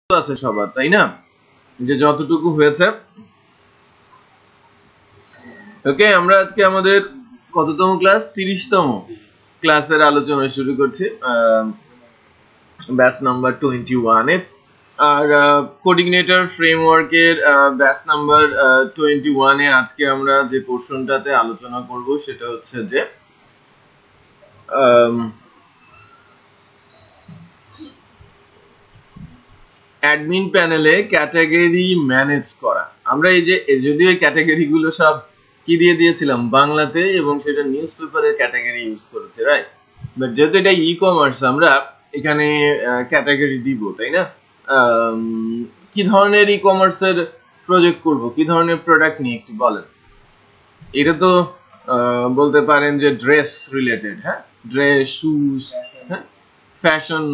আছে সবার, তাই না? যে যতটুকু হয়েছে। ওকে, আমরা আজকে আমাদের কততম ক্লাস? 30তম ক্লাসের আলোচনা শুরু করছি, ব্যাচ নাম্বার 21 এ। আর কোঅর্ডিনেটর ফ্রেমওয়ার্কের ব্যাচ নাম্বার 21 এ আজকে আমরা যে পোর্শনটাতে আলোচনা করব সেটা হচ্ছে যে অ্যাডমিন প্যানেলে ক্যাটাগরি ম্যানেজ করা। আমরা এই যে যদিও এই ক্যাটাগরি গুলো সব কি দিয়ে দিয়েছিলাম বাংলাতে, এবং সেটা নিউজ পেপারের ক্যাটাগরি ইউজ করেছে, রাইট? বাট যেহেতু এটা ই কমার্স, আমরা এখানে ক্যাটাগরি দিব, তাই না? কি ধরনের ই কমার্সের প্রজেক্ট করব, কি ধরনের প্রোডাক্ট নিয়ে একটু বলেন। এটা তো বলতে পারেন যে ড্রেস রিলেটেড, হ্যাঁ, ড্রেস, শুজ, হ্যাঁ, ফ্যাশন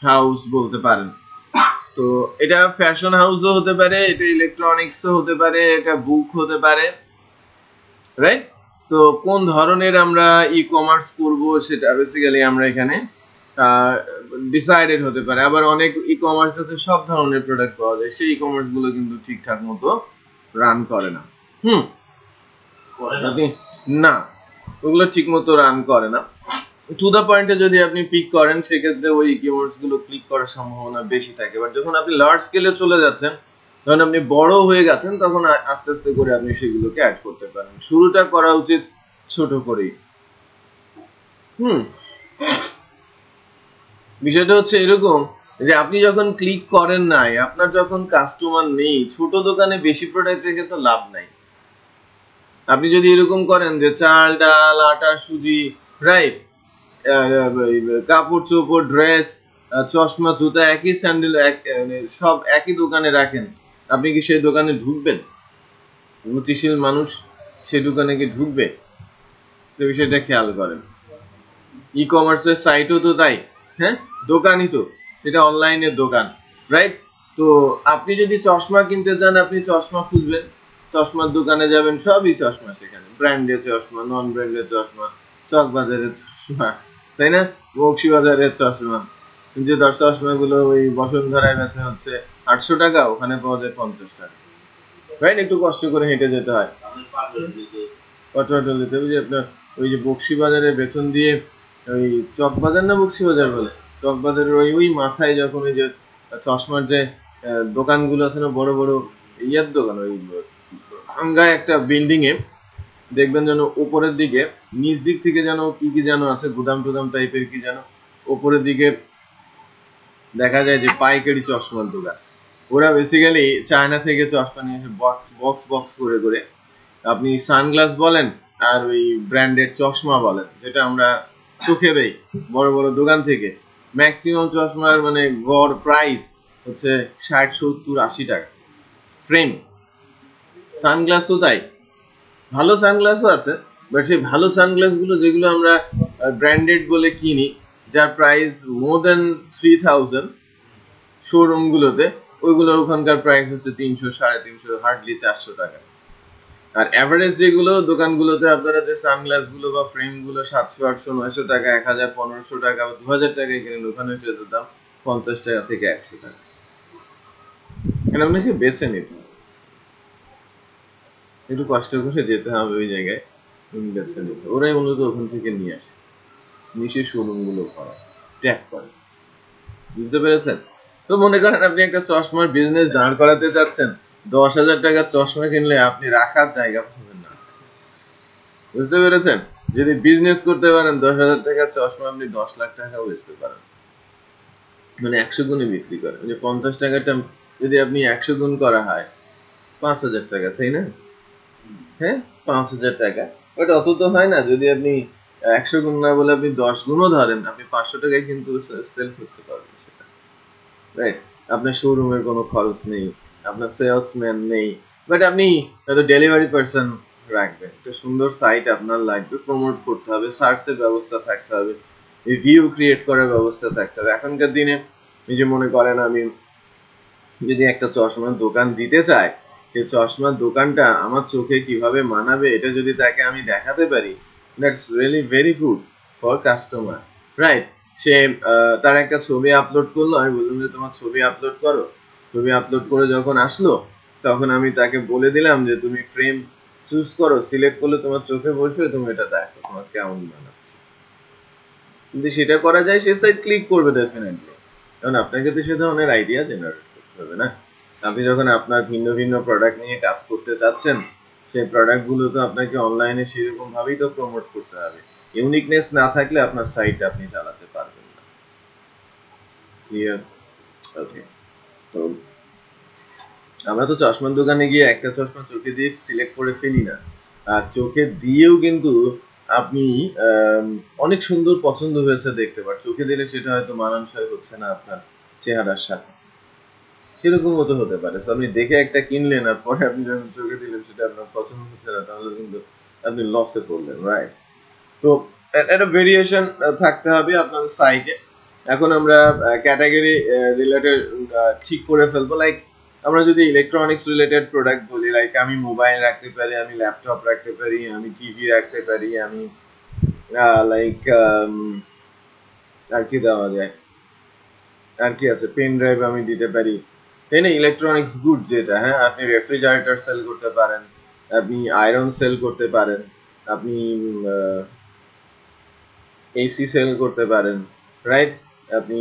হাউস বলতে পারেন। তো এটা ফ্যাশন হাউসও হতে পারে, এটা ইলেকট্রনিক্সও হতে পারে, এটা বুক হতে পারে, রাইট? তো কোন ধরনের আমরা ই কমার্স করব সেটা বেসিক্যালি আমরা এখানে ডিসাইডেড হতে পারে। আবার অনেক ই কমার্স আছে সব ধরনের প্রোডাক্ট পাওয়া যায়, সেই ই কমার্স গুলো কিন্তু ঠিকঠাক মতো রান করে না। না, ওগুলো ঠিক মতো রান করে না। টু দা পয়েন্টে যদি আপনি পিক করেন সেক্ষেত্রে ওই কিওয়ার্ডস গুলো ক্লিক করার সম্ভাবনা বেশি থাকে। বাট যখন আপনি লার্জ স্কেলে চলে যাচ্ছেন, যখন আপনি বড় হয়ে গেছেন, তখন আস্তে আস্তে করে আপনি সেগুলোকে অ্যাড করতে পারেন। শুরুটা করা উচিত ছোট করেই। বিষয়টা হচ্ছে এরকম যে আপনি যখন ক্লিক করেন নাই, আপনার যখন কাস্টমার নেই, ছোট দোকানে বেশি প্রোডাক্ট রেখে তো লাভ নাই। আপনি যদি এরকম করেন যে চাল, ডাল, আটা, সুজি, রাইট, কাপড় চোপড়, ড্রেস, চশমা, জুতা, একই স্যান্ডেল, সব একই দোকানে রাখেন, আপনি কি সেই দোকানে ঢুকবেন? গতিশীল মানুষ সেই দোকানে কি ঢুকবে? তো বিষয়টা খেয়াল করেন। ই কমার্সের সাইটও তো তাই, হ্যাঁ, দোকানই তো, সেটা অনলাইনের দোকান, রাইট? তো আপনি যদি চশমা কিনতে চান, আপনি চশমা খুঁজবেন, চশমার দোকানে যাবেন, সবই চশমা সেখানে, ব্র্যান্ডের চশমা, নন ব্র্যান্ডের চশমা, চকবাজারের চশমা, তাই না, বক্সিবাজারের চশমা। যে চশমা গুলো ওই বসুন্ধরায় বেচা হচ্ছে 800 টাকা, ওখানে পাওয়া যায় 50 টাকা, রাইট? একটু কষ্ট করে হেঁটে যেতে হয় পটুয়াটলিতে। ওই যে আপনার ওই যে বক্সিবাজারের বেতন দিয়ে ওই চকবাজার না বক্সিবাজার বলে, চকবাজারের ওই মাথায় যখন ওই যে চশমার যে দোকানগুলো আছে না, বড় বড় ইয়ার দোকান, ওই ভাঙ্গায় একটা বিল্ডিং এ দেখবেন যেন উপরের দিকে, নিচ দিক থেকে যেন কি কি যেন আছে, গুদাম টুদাম টাইপের কি যেন, উপরের দিকে দেখা যায় যে পাইকারি চশমার দোকান। ওরা বেসিক্যালি চায়না থেকে চশমা নিয়ে এসে বক্স বক্স বক্স করে করে, আপনি সানগ্লাস বলেন আর ওই ব্র্যান্ডেড চশমা বলেন, যেটা আমরা চোখে দেই বড় বড় দোকান থেকে, ম্যাক্সিমাম চশমার মানে গড় প্রাইস হচ্ছে 60, 70, 80 টাকা ফ্রেম। সানগ্লাসও তাই, ভালো সানগ্লাসও আছে, বাট সেই ভালো সানগ্লাস গুলো যেগুলো আমরা ব্র্যান্ডেড বলে কিনি, যার প্রাইস মোর দেন 3000 শোরুম গুলোতে, ওইগুলো ওখানকার প্রাইস হচ্ছে 300, 350, হার্ডলি 400 টাকা। আর এভারেজ যেগুলো দোকানগুলোতে আপনারা যে সানগ্লাস গুলো বা ফ্রেম গুলো 700, 800, 900 টাকা, 1000, 1500 টাকা, 2000 টাকায় কিনেন, ওখানে হচ্ছে দাম 50 টাকা থেকে 100 টাকা। এখানে আপনাকে বেছে নিতে হবে, একটু কষ্ট করে যেতে হবে ওই জায়গায়, বেছে নিতে। ওরাই মূলত ওখান থেকে নিয়ে আসে, নিচে শোরুম গুলো করা, ট্যাগ করে। বুঝতে পেরেছেন? তো মনে করেন আপনি একটা চশমার বিজনেস দাঁড় করাতে চাচ্ছেন, 10,000 টাকার চশমা কিনলে আপনি রাখার জায়গা পাবেন না। বুঝতে পেরেছেন? যদি বিজনেস করতে পারেন, 10,000 টাকার চশমা আপনি 10 লাখ টাকাও বেচতে পারেন, মানে 100 গুণে বিক্রি করেন। যে 50 টাকাটা যদি আপনি 100 গুণ করা হয়, 5,000 টাকা, তাই না? হ্যাঁ, 5,000 টাকা। বাট অত তো হয় না। যদি আপনি 100 গুণ না বলে আপনি 10 গুণও ধরেন, আপনি 500 টাকায় কিন্তু সেল করতে পারবেন সেটা, রাইট? আপনার শোরুমের কোনো খরচ নেই, আপনার সেলসম্যান নেই, বাট আপনি হয়তো ডেলিভারি পার্সন রাখবেন। একটা সুন্দর সাইট আপনার লাগবে, প্রমোট করতে হবে, সার্চের ব্যবস্থা থাকতে হবে, রিভিউ ক্রিয়েট করার ব্যবস্থা থাকতে হবে। এখনকার দিনে এই যে মনে করেন আমি যদি একটা চশমার দোকান দিতে চাই, সেই চশমার দোকানটা আমার চোখে কিভাবে মানাবে, এটা যদি তাকে আমি দেখাতে পারি, that's really very good for customer, right? সে তার একটা ছবি আপলোড করলো, আমি বললাম যে তোমার ছবি আপলোড করো, ছবি আপলোড করে যখন আসলো তখন আমি তাকে বলে দিলাম যে তুমি ফ্রেম চুজ করো, সিলেক্ট করলে তোমার চোখে বসবে, তুমি এটা দেখো তোমার কেমন বানাচ্ছে। যদি সেটা করা যায় সে সাইট ক্লিক করবে ডেফিনেটলি, কারণ আপনাকে তো সে ধরনের আইডিয়া জেনারেট করতে হবে না। আপনি যখন আপনার ভিন্ন ভিন্ন প্রোডাক্ট নিয়ে কাজ করতে চাচ্ছেন, সেই প্রোডাক্ট গুলো তো আপনাকে অনলাইনে সেরকম ভাবেই তো প্রমোট করতে হবে। ইউনিকনেস না থাকলে আপনার সাইট আপনি চালাতে পারবেন না। ক্লিয়ার? ওকে। তো আমরা তো চশমার দোকানে গিয়ে একটা চশমা চোখে দিয়ে সিলেক্ট করে ফেলি না, আর চোখে দিয়েও কিন্তু আপনি অনেক সুন্দর পছন্দ হয়েছে দেখতে পার, চোখে দিলে সেটা হয়তো মানানসই হচ্ছে না আপনার চেহারার সাথে, সেরকম মতো হতে পারে। আপনি দেখে একটা কিনলেন আর পরে আপনি যখন চোখে দিলেন সেটা আপনার পছন্দ হচ্ছে না, তাহলে কিন্তু আপনি লসে পড়লেন, রাইট? তো একটা ভেরিয়েশন থাকতে হবে আপনাদের সাইটে। এখন আমরা ক্যাটাগরি রিলেটেড ঠিক করে ফেলবো। লাইক আমরা যদি ইলেকট্রনিক্স রিলেটেড প্রোডাক্ট বলি, লাইক আমি মোবাইল রাখতে পারি, আমি ল্যাপটপ রাখতে পারি, আমি টিভি রাখতে পারি, আমি লাইক আর কি দেওয়া যায়, আর কি আছে, পেন ড্রাইভ আমি দিতে পারি, তাই না? ইলেকট্রনিক্স গুড যেটা, হ্যাঁ, আপনি রেফ্রিজারেটর সেল করতে পারেন, আপনি আয়রন সেল করতে পারেন, আপনি এসি সেল করতে পারেন, রাইট? আপনি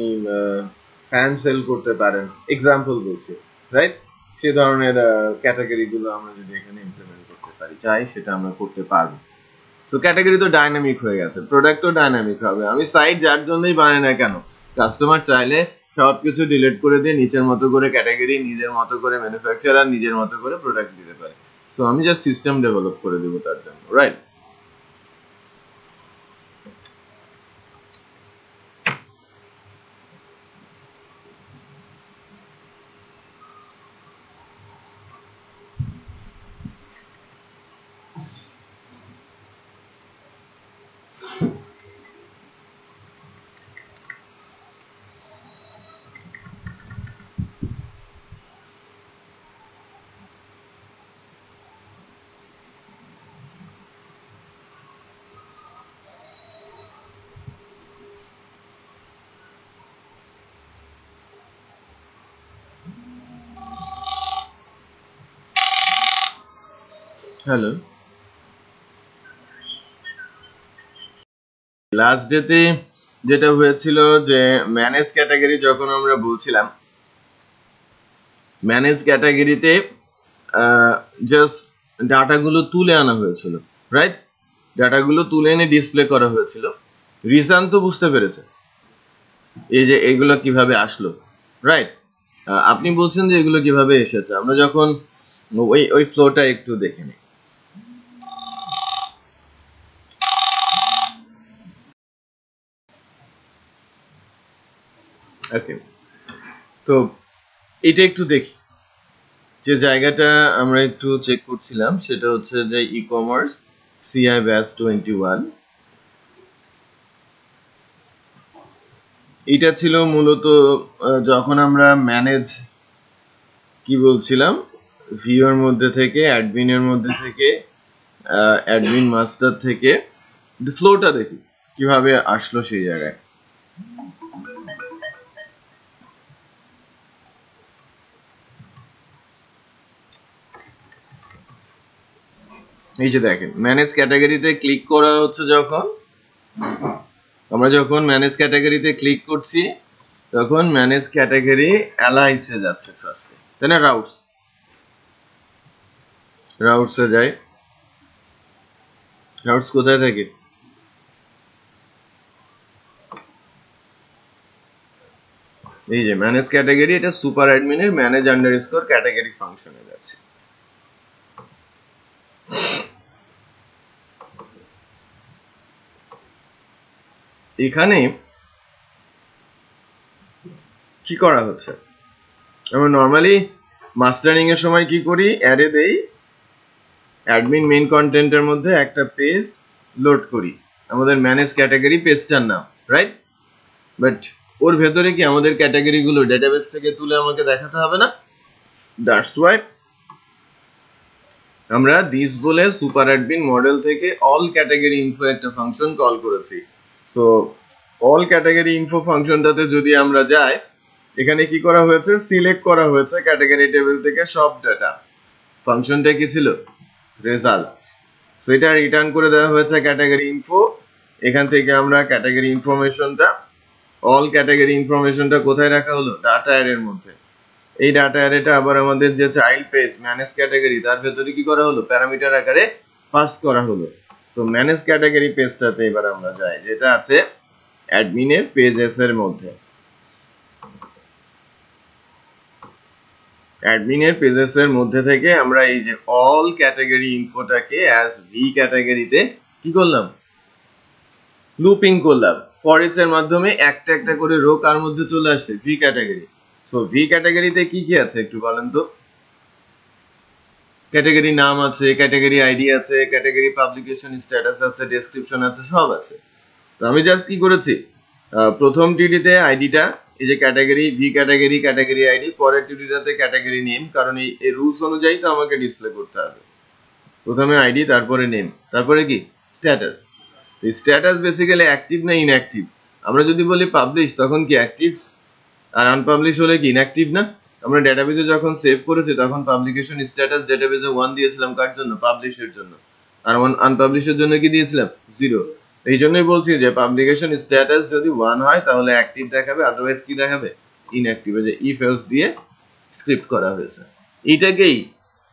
ফ্যান সেল করতে পারেন, এক্সাম্পল বলছি, রাইট? সে ধরনের ক্যাটাগরি গুলো আমরা যদি এখানে ইমপ্লিমেন্ট করতে পারি, চাই সেটা আমরা করতে পারবো। সো ক্যাটাগরি তো ডাইনামিক হয়ে গেছে, প্রোডাক্টও ডাইনামিক হবে। আমি সাইট যার জন্যই বানাই না কেন, কাস্টমার চাইলে সবকিছু ডিলিট করে দিয়ে নিজের মতো করে ক্যাটাগরি, নিজের মতো করে ম্যানুফ্যাকচারার, নিজের মতো করে প্রোডাক্ট দিতে পারে। সো আমি জাস্ট সিস্টেম ডেভেলপ করে দেবো তার জন্য, রাইট? হ্যালো। লাস্ট ডেতে যেটা হয়েছিল যে ম্যানেজ ক্যাটাগরি যখন আমরা বলছিলাম, ম্যানেজ ক্যাটাগরিতে জাস্ট ডাটাগুলো তুলে আনা হয়েছিল, রাইট? ডাটাগুলো তুলে এনে ডিসপ্লে করা হয়েছিল। রিজন তো বুঝতে পেরেছে এই যে এগুলো কিভাবে আসলো, রাইট? আপনি বলছেন যে এগুলো কিভাবে এসেছে। আমরা যখন ওই ফ্লোটা একটু দেখে নিই। ওকে, তো এটা একটু দেখি। যে জায়গাটা আমরা একটু চেক করছিলাম সেটা হচ্ছে যে ই কমার্স সিআই ব্যাচ 21। এটা ছিল মূলত যখন আমরা ম্যানেজ কি বলছিলাম, ভিউর মধ্যে থেকে, অ্যাডমিনের মধ্যে থেকে, অ্যাডমিন মাস্টার থেকে ফ্লোটা দেখি কিভাবে আসলো সেই জায়গায়। এই যে দেখেন, ম্যানেজ ক্যাটাগরিতে ক্লিক করা হচ্ছে যখন, আমরা যখন ম্যানেজ ক্যাটাগরিতে ক্লিক করছি তখন ম্যানেজ ক্যাটাগরি অ্যালাইসে যাচ্ছে ফার্স্টে, তাই না? রাউটসে যায়। রাউটস কোথায় থাকে? এই যে ম্যানেজ ক্যাটাগরি, এটা সুপার অ্যাডমিনের ম্যানেজ আন্ডারস্কোর ক্যাটাগরি ফাংশনে যাচ্ছে। এখানে কি করা হচ্ছে, আমরা নর্মালি মাস্টারিং এর সময় কি করি, অ্যারে দেই, অ্যাডমিন মেইন কন্টেন্টের মধ্যে একটা পেজ লোড করি, আমাদের ম্যানেজ ক্যাটাগরি পেজটার নাম, রাইট? বাট ওর ভেতরে কি আমাদের ক্যাটাগরি গুলো ডেটাবেস থেকে তুলে আমাকে দেখাতে হবে না? দ্যাটস ওয়াই আমরা দিস বলে সুপার অ্যাডমিন মডেল থেকে অল ক্যাটাগরি ইনফো একটা ফাংশন কল করেছি। সো অল ক্যাটাগরি ইনফো ফাংশনটাতে যদি আমরা যাই, এখানে কি করা হয়েছে, সিলেক্ট করা হয়েছে ক্যাটাগরি টেবিল থেকে সব ডাটা। ফাংশনটা কি ছিল, রেজাল্ট। সো এটা রিটার্ন করে দেওয়া হয়েছে ক্যাটাগরি ইনফো। এখান থেকে আমরা ক্যাটাগরি ইনফরমেশনটা, অল ক্যাটাগরি ইনফরমেশনটা কোথায় রাখা হলো, ডাটা অ্যারের মধ্যে। এই ডাটা অ্যারেটা আবার আমাদের যে চাইল্ড পেজ ম্যানেজ ক্যাটাগরি, তার ভেতরে কি করা হলো, প্যারামিটার আকারে পাস করা হলো। তো ম্যানেজ ক্যাটাগরি পেজটাতে এবার আমরা যাই, যেটা আছে অ্যাডমিনের পেজেস এর মধ্যে। অ্যাডমিনের পেজেস এর মধ্যে থেকে আমরা এই যে অল ক্যাটাগরি ইনফোটাকে অ্যাজ ভি ক্যাটাগরিতে কি করলাম, লুপিং করলাম। ফর ইচ এর মাধ্যমে একটা একটা করে রো কার মধ্যে চলে আসছে, ভি ক্যাটাগরি। সো ভি ক্যাটাগরিতে কি কি আছে একটু বলেন তো। ক্যাটাগরি নাম আছে, ক্যাটাগরি আইডি আছে, ক্যাটাগরি পাবলিকেশন স্ট্যাটাস আছে, ডেসক্রিপশন আছে, সব আছে। তো আমি জাস্ট কি করেছি, প্রথম টিডিতে আইডিটা, এই যে category V category, category ID, পরের টিডিটাতে ক্যাটাগরি নেম, কারণ এই রুলস অনুযায়ী তো আমাকে ডিসপ্লে করতে হবে। প্রথমে আইডি, তারপরে নেম, তারপরে কি স্ট্যাটাস। স্ট্যাটাস বেসিক্যালি অ্যাক্টিভ না ইনঅ্যাক্টিভ। আমরা যদি বলি পাবলিশ তখন কি অ্যাক্টিভ, আর আনপাবলিশ হলে কি ইনঅ্যাক্টিভ না। আমরা ডেটাবেজে যখন সেভ করেছি তখন পাবলিকেশন স্ট্যাটাস ডেটাবেজে 1 দিয়েছিলাম, কার জন্য, পাবলিশের জন্য। আর আনপাবলিশের জন্য কি দিয়েছিলাম, 0। এই জন্যই বলছি যে পাবলিকেশন স্ট্যাটাস যদি 1 হয় তাহলে অ্যাক্টিভ দেখাবে, আদারওয়াইজ কি দেখাবে, ইনঅ্যাক্টিভ। যে ইফ এলস দিয়ে স্ক্রিপ্ট করা হয়েছে। এইটাকেই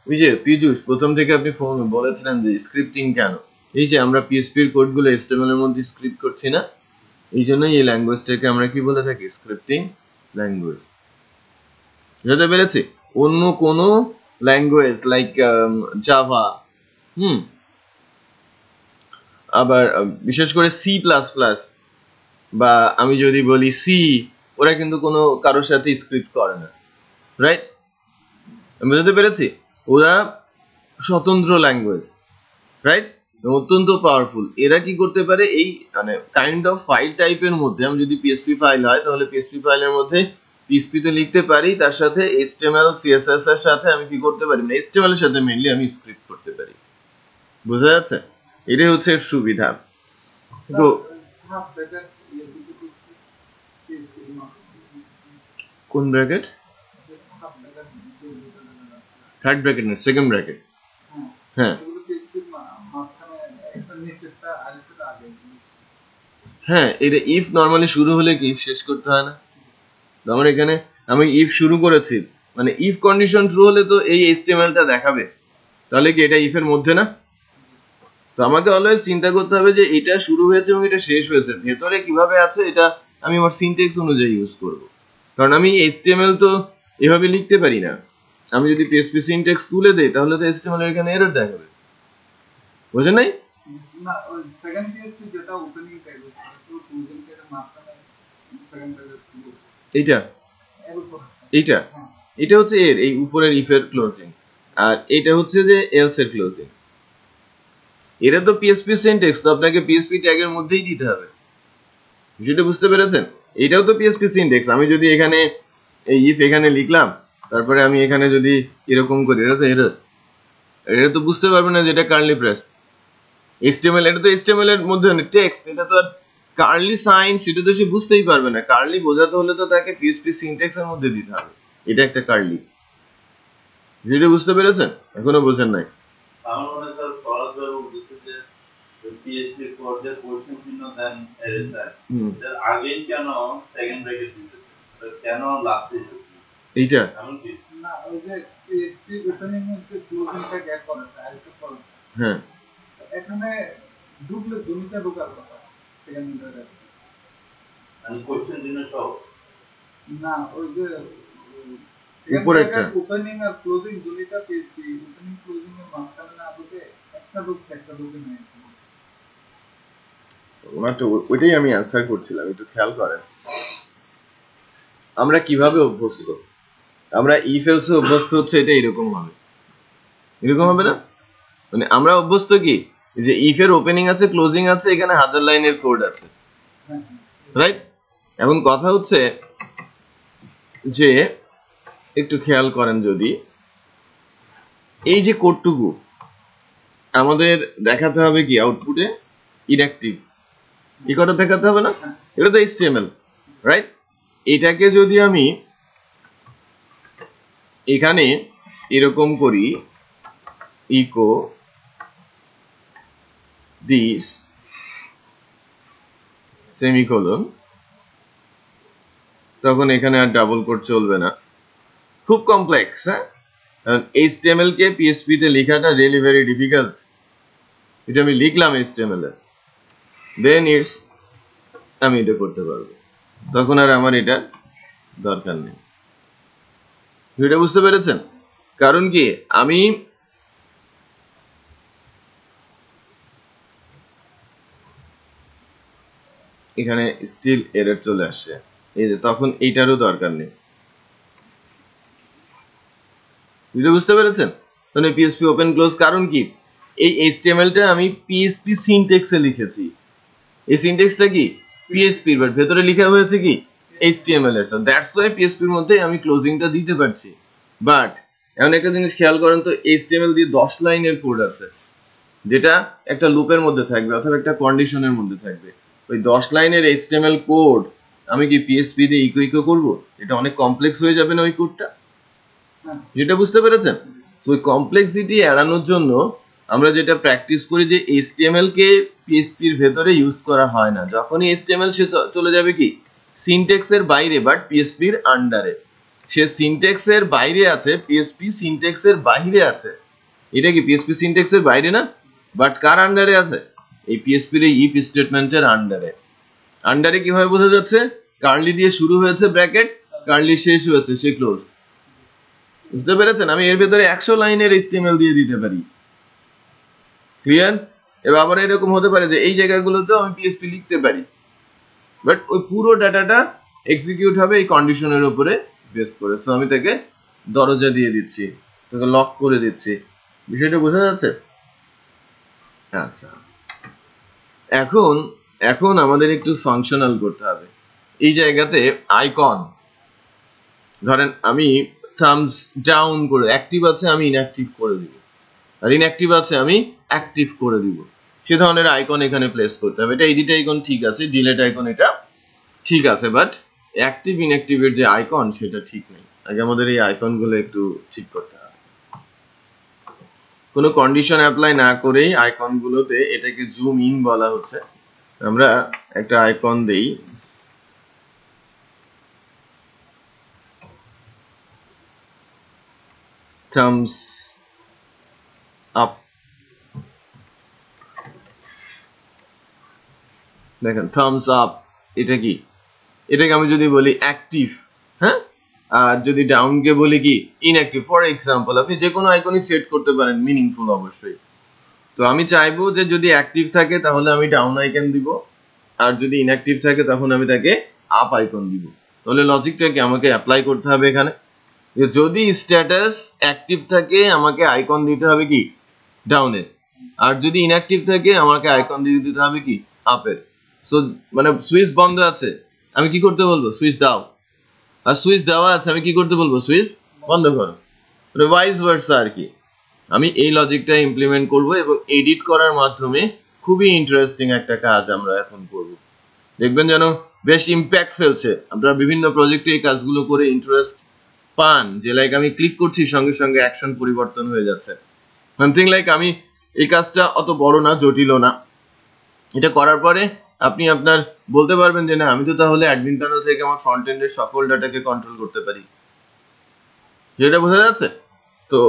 ওই যে পীযূষ প্রথম থেকে আপনি ফোন বলেছিলেন যে স্ক্রিপ্টিং কেন, এই যে আমরা পিএইচপি এর কোডগুলো HTML এর মধ্যে স্ক্রিপ্ট করছি না, এই জন্যই এই ল্যাঙ্গুয়েজটাকে আমরা কি বলে থাকি, স্ক্রিপ্টিং ল্যাঙ্গুয়েজ। বুঝতে পেরেছি। অন্য কোন ল্যাঙ্গুয়েজ লাইক জাভা, আবার বিশেষ করে C++, বা আমি যদি বলি সি, ওরা কিন্তু কোনো কারোর সাথে স্ক্রিপ্ট করে না, রাইট? বুঝতে পেরেছি। ওরা স্বতন্ত্র ল্যাঙ্গুয়েজ, রাইট, অত্যন্ত পাওয়ারফুল। এরা কি করতে পারে, এই মানে কাইন্ড অফ ফাইল টাইপের মধ্যে, আমি যদি পিএসপি ফাইল হয় তাহলে পিএসপি ফাইলের মধ্যে পিএসপি তে লিখতে পারি, তার সাথে HTML CSS এর সাথে আমি কি করতে পারি, মানে HTML এর সাথে মেইনলি আমি স্ক্রিপ্ট করতে পারি। বোঝা যাচ্ছে? এটাই হচ্ছে সুবিধা। তো কোন ব্র্যাকেট, থার্ড ব্র্যাকেট না সেকেন্ড ব্র্যাকেট? হ্যাঁ হ্যাঁ, এটা ইফ নরমালি শুরু হলে কি ইফ শেষ করতে হয় না। আমার এখানে আমি ইফ শুরু করেছি, মানে ইফ কন্ডিশন ট্রু হলে তো এই HTML-টা দেখাবে, তাহলে কি এটা ইফ এর মধ্যে না? তো আমাকে অলওয়েজ চিন্তা করতে হবে যে এটা শুরু হয়েছে এবং এটা শেষ হয়েছে, ভেতরে কিভাবে আছে এটা আমি আমার সিনট্যাক্স অনুযায়ী ইউজ করব। কারণ আমি HTML তো এভাবে লিখতে পারি না। আমি যদি PHP সিনট্যাক্স তুলে দেই তাহলে তো HTML এর এখানে এরর দেখাবে। বুঝেন নাই? না, ওই সেকেন্ড PHP যেটা ওপেনিং টাইপ তো ক্লোজিং এর মাঝখানে সেকেন্ড পেজ, এইটা এইটা এটা হচ্ছে এর এই উপরের ইফ এর ক্লোজিং, আর এটা হচ্ছে যে এলস এর ক্লোজিং। এটা তো PHP সিনট্যাক্স, তো আপনাকে PHP ট্যাগের মধ্যেই দিতে হবে। যেটা বুঝতে পেরেছেন? এটাও তো PHP সিনট্যাক্স। আমি যদি এখানে এই ইফ এখানে লিখলাম, তারপরে আমি এখানে যদি এরকম করি, এটা তো এরর। এটা তো বুঝতে পারবে না যে এটা কার্লি ব্রেস। HTML, এটা তো HTML এর মধ্যে টেক্সট, এটা তো কার্লি সাইন, সেটা তো সে বুঝতেই পারবে না। কার্লি বোঝাতে হলে তো তাকে PHP সিনট্যাক্স এর মধ্যে দিতে হবে, এটা একটা কার্লি। যেটা বুঝতে পেরেছেন? এখনো বোঝেন নাই? আমার মনে হয় স্যার বুঝতে যে PHP কোডে কোশ্চেন চিহ্ন দেন এরর, এর আগেই কেন সেকেন্ড ব্র্যাকেট দিতেছে, কেন লাস্টে এইটা এমন কি না, ওই যে PHP ওপেনিং এর যে ক্লোজিংটা গ্যাপ করে আরেকটু করে, হ্যাঁ এখানে ঢুকলে দুইটা ঢোকার কথা সেকেন্ড ব্র্যাকেট, আমি কোশ্চেন চিহ্ন সহ না, ওই যে উপরেরটা ওপেনিং আর ক্লোজিং দুইটা PHP ওপেনিং ক্লোজিং এর মাঝখানে না ঢুকে একটা ঢুকছে, একটা ঢুকে নেই। ওইটাই আমি অ্যান্সার করছিলাম, একটু খেয়াল করেন। আমরা কিভাবে অভ্যস্ত, আমরা ইফ এলসে অভ্যস্ত হচ্ছে, এটা এরকম হবে, এরকম হবে না? মানে আমরা অভ্যস্ত কি যে ইফ এর ওপেনিং আছে, ক্লোজিং আছে, এখানে 1000 লাইনের কোড আছে, রাইট? এখন কথা হচ্ছে যে একটু খেয়াল করেন, যদি এই যে কোডটুকু আমাদের দেখাতে হবে কি আউটপুটে ইনঅ্যাক্টিভ, এই কথা দেখাতে হবে না? এটা তো HTML, রাইট? এটাকে যদি আমি এখানে এরকম করি ইকো দিস সেমিকোলন, তখন এখানে আর ডাবল কোট চলবে না। খুব কমপ্লেক্স, হ্যাঁ, কারণ HTML কে PHP তে লেখাটা রিয়েলি ভেরি ডিফিকাল্ট। এটা আমি লিখলাম HTML এ, দেন ইটস আমি এটা করতে পারবো, তখন আর আমার এটা দরকার নেই। এটা বুঝতে পেরেছেন? কারণ কি আমি এখানে স্টিল এরর চলে আসছে, এই যে তখন এইটারও দরকার নেই। এটা বুঝতে পেরেছেন? তাহলে PHP ওপেন ক্লোজ, কারণ কি এই HTML টা আমি PHP সিনট্যাক্সে লিখেছি। এই সিনট্যাক্সটা কি PHP এর, বাট ভেতরে লেখা হয়েছে কি HTML এর। সো দ্যাটস ওয়াই PHP এর মধ্যে আমি ক্লোজিংটা দিতে পারছি। বাট এখন একটা জিনিস খেয়াল করেন তো, HTML দিয়ে 10 লাইনের কোড আছে, যেটা একটা লুপের মধ্যে থাকবে অথবা একটা কন্ডিশনের মধ্যে থাকবে। ওই 10 লাইনের HTML কোড আমি কি PHP দিয়ে ইকো ইকো করব? এটা অনেক কমপ্লেক্স হয়ে যাবে না ওই কোডটা? যেটা বুঝতে পেরেছেন? তো ওই কমপ্লেক্সিটি এড়ানোর জন্য আমরা যেটা প্র্যাকটিস করি যে HTML কে PHP এর ভেতরে ইউজ করা হয় না। যখনই HTML সে চলে যাবে কি সিনট্যাক্স এর বাইরে, বাট PHP এর আন্ডারে। সে সিনট্যাক্স এর বাইরে আছে, PHP সিনট্যাক্স এর বাইরে আছে। এটা কি PHP সিনট্যাক্স এর বাইরে না, বাট কার আন্ডারে আছে? এই PHP এর ইফ স্টেটমেন্টের আন্ডারে। আন্ডারে কিভাবে বোঝা যাচ্ছে? কার্লি দিয়ে শুরু হয়েছে ব্র্যাকেট, কার্লি শেষ হয়েছে, সে ক্লোজ। বুঝতে পেরেছেন? আমি এর ভেতরে 100 লাইনের HTML দিয়ে দিতে পারি। ক্লিয়ার? এবার আবার এরকম হতে পারে যে এই জায়গাগুলোতেও আমি PHP লিখতে পারি, বাট ওই পুরো ডাটাটা এক্সিকিউট হবে এই কন্ডিশনের উপরে বেস করে। সো আমি তাকে দরজা দিয়ে দিচ্ছি, তাকে লক করে দিচ্ছি। বিষয়টা বোঝা যাচ্ছে? আচ্ছা, এখন এখন আমাদের একটু ফাংশনাল করতে হবে। এই জায়গাতে আইকন, ধরেন আমি থামস ডাউন করে, অ্যাক্টিভ আছে আমি ইনঅ্যাক্টিভ করে দিব, আর ইনঅ্যাক্টিভ আছে আমি অ্যাক্টিভ করে দিব। সে ধরনের আইকন এখানে প্লেস করতে হবে। এটা এডিট আইকন ঠিক আছে, ডিলেট আইকন এটা ঠিক আছে, বাট অ্যাক্টিভ ইনঅ্যাক্টিভের যে আইকন সেটা ঠিক নেই। আগে আমাদের এই আইকনগুলো একটু ঠিক করতে হবে। কোনো কন্ডিশন অ্যাপ্লাই না করেই আইকনগুলোতে এটাকে জুম ইন বলা হচ্ছে। আমরা একটা আইকন দেই, থামস আপ। দেখেন থামস আপ, এটা কি? এটাকে আমি যদি বলি অ্যাক্টিভ, হ্যাঁ, আর যদি ডাউন কে বলি কি ইনঅ্যাক্টিভ। ফর এক্সাম্পল আপনি যে কোনো আইকনই সেট করতে পারেন, মিনিংফুল অবশ্যই। তো আমি চাইবো যে যদি অ্যাক্টিভ থাকে তাহলে আমি ডাউন আইকন দিব, আর যদি ইনঅ্যাক্টিভ থাকে তখন আমি তাকে আপ আইকন দিব। তাহলে লজিকটাকে আমাকে অ্যাপ্লাই করতে হবে এখানে, যে যদি স্ট্যাটাস অ্যাক্টিভ থাকে আমাকে আইকন দিতে হবে কি ডাউনের, আর যদি ইনঅ্যাক্টিভ থাকে আমাকে আইকন দিয়ে দিতে হবে কি আপের। সো মানে সুইচ বন্ধ আছে আমি কি করতে বলবো? সুইচ দাও। আর সুইচ দেওয়া আছে আমি কি করতে বলবো? সুইচ বন্ধ করো। মানে ভাইস ভার্সা আর কি। আমি এই লজিকটা ইমপ্লিমেন্ট করব এবং এডিট করার মাধ্যমে খুবই ইন্টারেস্টিং একটা কাজ আমরা এখন করব। দেখবেন যেন বেশ ইম্প্যাক্ট ফেলছে। আমরা বিভিন্ন প্রজেক্টে এই কাজগুলো করে ইন্টারেস্ট পান, যে লাইক আমি ক্লিক করছি সঙ্গে সঙ্গে অ্যাকশন পরিবর্তন হয়ে যাচ্ছে। সামথিং লাইক আমি এই কাজটা অত বড় না, জটিলও না। এটা করার পরে আপনি আপনার বলতে পারবেন যে না আমি তো তাহলে অ্যাডমিন প্যানেল থেকে আমার ফ্রন্ট এন্ডের সকল ডাটাকে কন্ট্রোল করতে পারি। যেটা বোঝা যাচ্ছে? তো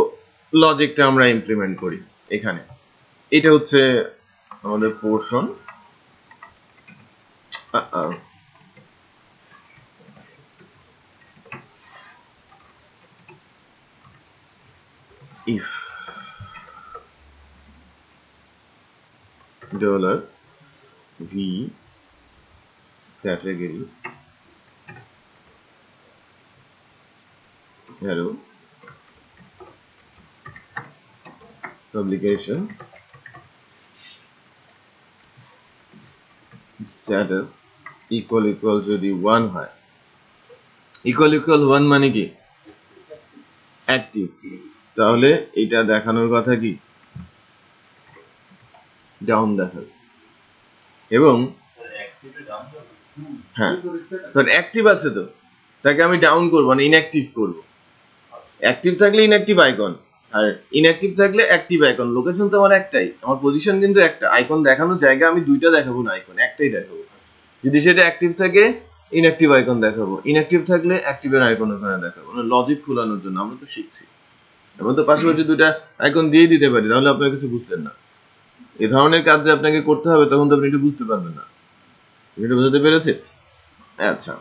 লজিকটা আমরা ইমপ্লিমেন্ট করি এখানে। এটা হচ্ছে আমাদের portion. If dollar V category arrow publication status equal যদি 1 হয়, equal 1 মানে কি অ্যাক্টিভ, তাহলে এটা দেখানোর কথা কি ডাউন দেখাবে। এবং হ্যাঁ অ্যাক্টিভ আছে তো তাকে আমি ডাউন করবো না ইনঅ্যাক্টিভ করবো। অ্যাক্টিভ থাকলে ইনঅ্যাক্টিভ আইকন, আর ইনঅ্যাক্টিভ থাকলে অ্যাক্টিভ আইকন। লোকেশন তো আমার একটাই, আমার পজিশন কিন্তু একটা। আইকন দেখানোর জায়গা আমি দুইটা দেখাবো না, আইকন একটাই দেখাবো। যদি সেটা অ্যাক্টিভ থাকে ইনঅ্যাক্টিভ আইকন দেখাবো, ইনঅ্যাক্টিভ থাকলে অ্যাক্টিভের আইকন ওখানে দেখাবো। লজিক খোলানোর জন্য আমরা তো শিখছি, আমরা তো পাশাপাশি দুটা আইকন দিয়ে দিতে পারি, তাহলে আপনার কিছু বুঝলেন না। এই ধরনের কাজ যে আপনাকে করতে হবে তখন তো আপনি এটা বুঝতে পারবেন না। এটা বোঝাতে পেরেছে? আচ্ছা,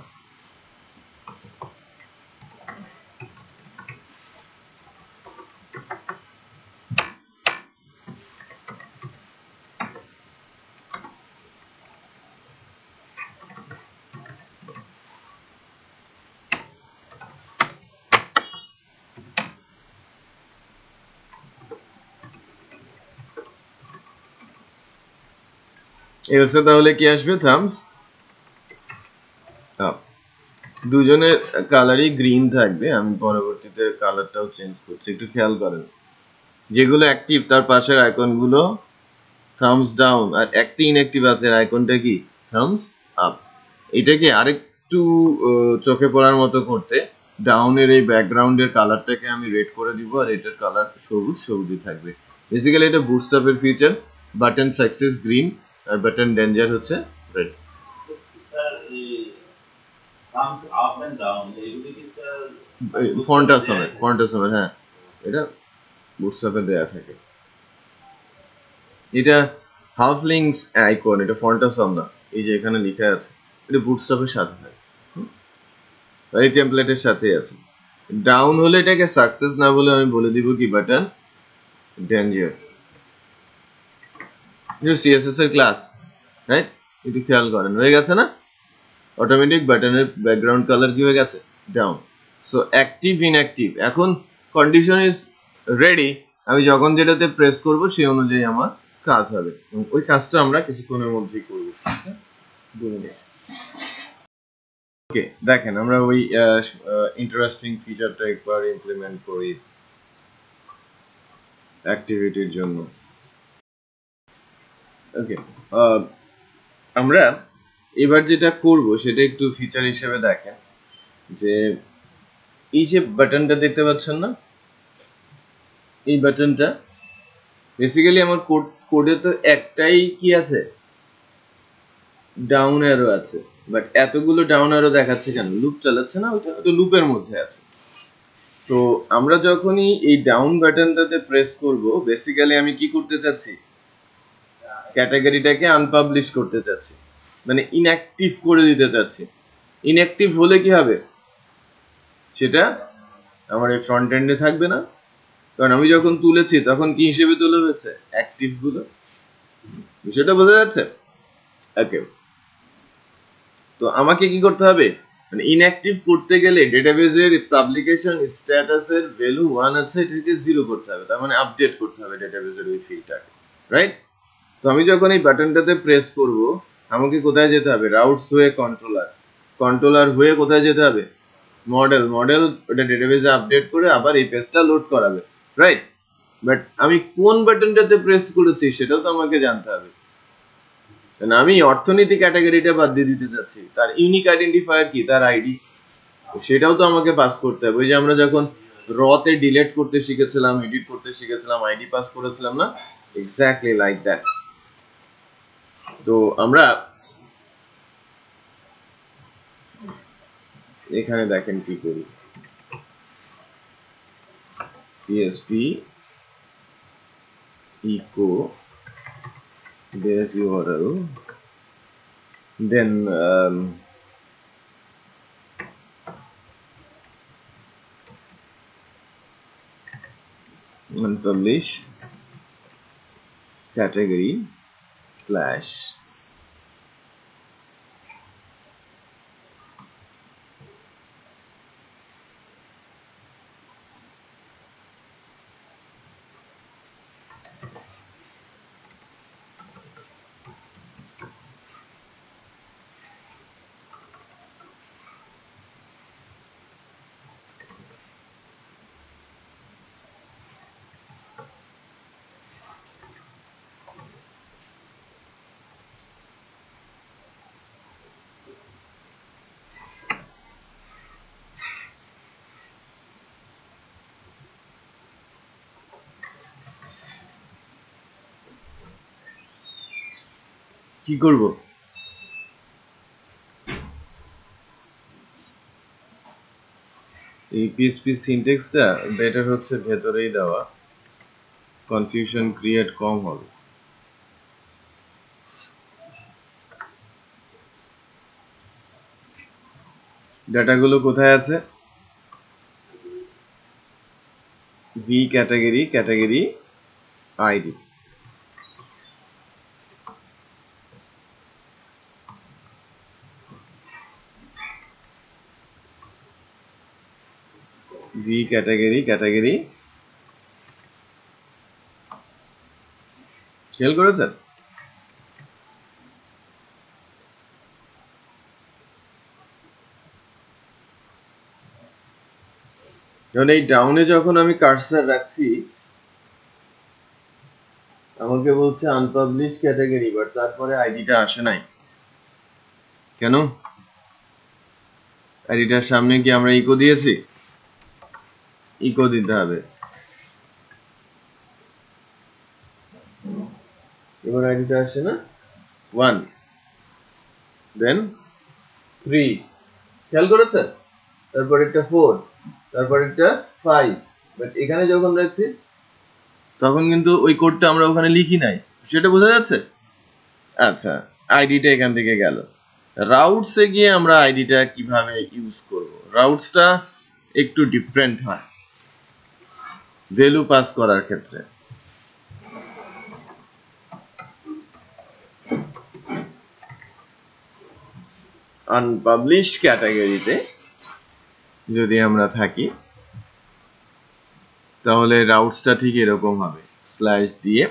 এলসে তাহলে কি আসবে? Thumbs up. দুজনের কালারই গ্রিন থাকবে। আমি পরবর্তীতে কালারটাও চেঞ্জ করছি, একটু খেয়াল করেন। যেগুলো অ্যাক্টিভ তার পাশের আইকন গুলো থামস ডাউন, আর একটা ইনঅ্যাক্টিভ আছে আইকনটা কি? Thumbs up. এটাকে আরেকটু চোখে পড়ার মতো করতে ডাউনের এই ব্যাকগ্রাউন্ডের কালারটাকে আমি রেড করে দিব, আর এটার কালার সবুজ, সবুজই থাকবে। বেসিক্যালি এটা বুটস্ট্র্যাপের ফিচার। বাটন সাকসেস গ্রিন আর বাটন ডেঞ্জার হচ্ছে রেড। ফন্টাসমের, হ্যাঁ, এটা বুটস্ট্র্যাপে দেয়া থাকে। এটা হাফলিংস আইকন, এটা ফন্টাসম না। এই যে এখানে লেখা আছে, এটা বুটস্ট্র্যাপের সাথে থাকে, এই টেমপ্লেটের সাথে আছে। ডাউন হলে এটাকে সাকসেস না বলে আমি বলে দিব কি? Button danger. সিএসএস এর ক্লাস, রাইট? একটু খেয়াল করেন, হয়ে গেছে না? অটোমেটিক বাটনের ব্যাকগ্রাউন্ড কালার কি হয়ে গেছে? ডাউন। সো অ্যাক্টিভ ইনঅ্যাক্টিভ, এখন কন্ডিশন ইজ রেডি। আমি যখন যেটাতে প্রেস করব সেই অনুযায়ী আমার কাজ হবে, ওই কাজটা আমরা কিছুক্ষণের মধ্যেই করব। ওকে, দেখেন আমরা ওই ইন্টারেস্টিং ফিচারটা একবার ইমপ্লিমেন্ট করি অ্যাক্টিভিটির জন্য। ওকে, আমরা এবার যেটা করব সেটা একটু ফিচার হিসেবে দেখেন। যে এই যে বাটনটা দেখতে পাচ্ছেন না, এই বাটনটা বেসিক্যালি আমার কোডে তো একটাই কি আছে? ডাউন অ্যারো আছে। বাট এতগুলো ডাউন অ্যারো দেখাচ্ছে কেন? লুপ চালাচ্ছে না, ওইটা তো লুপের মধ্যে আছে। তো আমরা যখনই এই ডাউন বাটনটাতে প্রেস করব, বেসিক্যালি আমি কি করতে চাচ্ছি? ক্যাটাগরিটাকে আনপাবলিশ করতে চাচ্ছি, মানে ইনঅ্যাক্টিভ করে দিতে চাচ্ছি। ইনঅ্যাক্টিভ হলে কি হবে? সেটা আমার এই ফ্রন্ট এন্ডে থাকবে না, কারণ আমি যখন তুলেছি তখন কি হিসেবে তুলে হয়েছে? অ্যাক্টিভ গুলো। বিষয়টা বোঝা যাচ্ছে? ওকে, তো আমাকে কি করতে হবে? মানে ইনঅ্যাক্টিভ করতে গেলে ডেটাবেজের পাবলিকেশন স্ট্যাটাসের ভ্যালু 1 আছে, এটাকে 0 করতে হবে। তার মানে আপডেট করতে হবে ডেটাবেজের ওই ফিল্ডটাকে, রাইট? তো আমি যখন এই বাটনটাতে প্রেস করব, আমাকে কোথায় যেতে হবে? রাউটস হয়ে কন্ট্রোলার, কন্ট্রোলার হয়ে কোথায় যেতে হবে? মডেল, মডেল ওটা ডেটাবেজে আপডেট করে আবার এই পেজটা লোড করাবে, রাইট? বাট আমি কোন বাটনটাতে প্রেস করেছি সেটাও তো আমাকে জানতে হবে। আমি অর্থনীতি ক্যাটাগরিটা বাদ দিয়ে দিতে চাচ্ছি, তার ইউনিক আইডেন্টিফায়ার কি? তার আইডি। সেটাও তো আমাকে পাস করতে হবে। ওই যে আমরা যখন রতে ডিলিট করতে শিখেছিলাম, এডিট করতে শিখেছিলাম, আইডি পাস করেছিলাম না? Exactly like that. তো আমরা এখানে দেখেন কি করি। PSP echo base URL, then unpublish category slash কি করব? এই পিএইচপি সিনট্যাক্সটা বেটার হচ্ছে ভেতরেই দেওয়া, কনফিউশন ক্রিয়েট কম হবে। ডাটাগুলো কোথায় আছে? V category, category ID. V category, category খেয়াল করেছেন? কারণ এই ডাউনে যখন আমি কার্সার রাখছি আমাকে বলছে আনপাবলিশ ক্যাটাগরি, বাট তারপরে আইডিটা আসে নাই কেন? আইডিটার সামনে কি আমরা ইকো দিয়েছি? ইকো দিতে হবে। এবার আইডিটা আসে না, 1 দেন 3, খেয়াল করেছেন? তারপর একটা 4, তারপর একটা 5, বাট এখানে যখন রাখছি তখন কিন্তু ওই কোডটা আমরা ওখানে লিখি নাই, সেটা বোঝা যাচ্ছে? আচ্ছা, আইডিটা এখান থেকে গেল। রাউটসে গিয়ে আমরা আইডিটা কিভাবে ইউজ করব? রাউটসটা একটু ডিফারেন্ট হয় ভ্যালু পাস করার ক্ষেত্রে। আনপাবলিশ ক্যাটাগরিতে যদি আমরা থাকি তাহলে রাউটসটা ঠিক এরকম হবে, স্ল্যাশ দিয়ে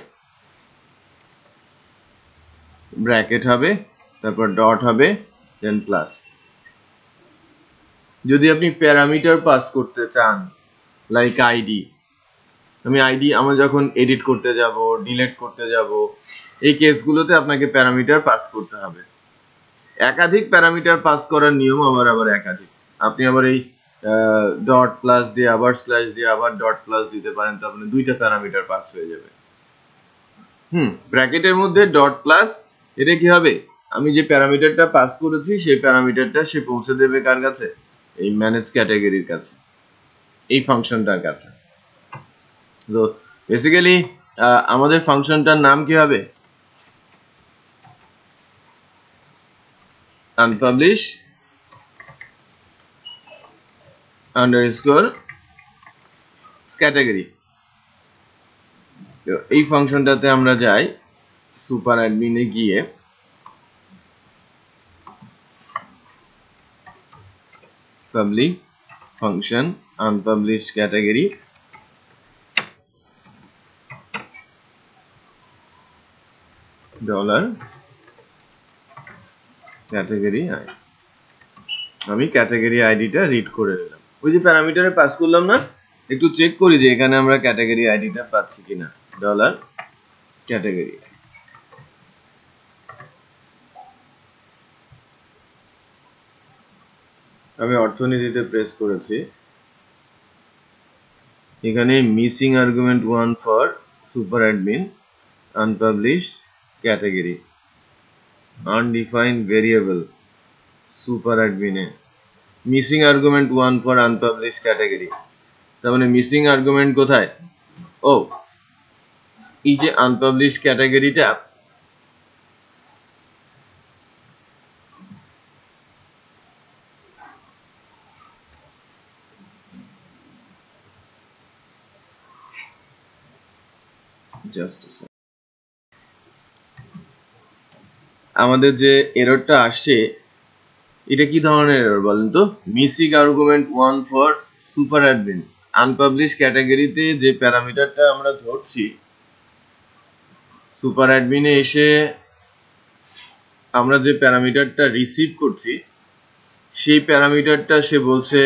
ব্র্যাকেট হবে, তারপর ডট হবে, দেন প্লাস। যদি আপনি প্যারামিটার পাস করতে চান লাইক আইডি, আমি আইডি আমরা যখন এডিট করতে যাব, ডিলিট করতে যাব, এই কেসগুলোতে আপনাকে প্যারামিটার পাস করতে হবে। একাধিক প্যারামিটার পাস করার নিয়ম আবার একাধিক। আপনি আবার এই ডট প্লাস দিয়ে আবার স্ল্যাশ দিয়ে আবার ডট প্লাস দিতে পারেন, তার মানে দুইটা প্যারামিটার পাস হয়ে যাবে। ব্র্যাকেটের মধ্যে ডট প্লাস, এটা কি হবে? আমি যে প্যারামিটারটা পাস করেছি সেই প্যারামিটারটা সে পৌঁছে দেবে কার কাছে? এই ম্যানেজ ক্যাটাগরির কাছে, এই ফাংশনটার কাছে। তো বেসিক্যালি আমাদের ফাংশনটার নাম কি হবে? Unpublish underscore category. এই ফাংশনটাতে আমরা যাই, সুপার অ্যাডমিনে গিয়ে public function unpublish category dollar category ID. আমি ক্যাটাগরি আইডিটা রিড করে নিলাম। ওই যে প্যারামিটারে পাস করলাম না, একটু চেক করি যে এখানে আমরা ক্যাটাগরি আইডিটা পাচ্ছি কিনা। ডলার ক্যাটাগরি, আমি অর্থনীতিতে প্রেস করেছি। এখানে missing argument 1 for super admin unpublish category, undefined variable super অ্যাডমিনে missing argument 1 for unpublish category. তার মানে মিসিং আর্গুমেন্ট কোথায়? ও, এই যে আনপাবলিশ ক্যাটাগরিটা, আমাদের যে এররটা আসছে এটা কি ধরনের এরর বলেন তো? Missing argument 1 for super admin unpublish ক্যাটাগরিতে যে প্যারামিটারটা আমরা ধরছি, সুপার অ্যাডমিনে এসে আমরা যে প্যারামিটারটা রিসিভ করছি সেই প্যারামিটারটা সে বলছে,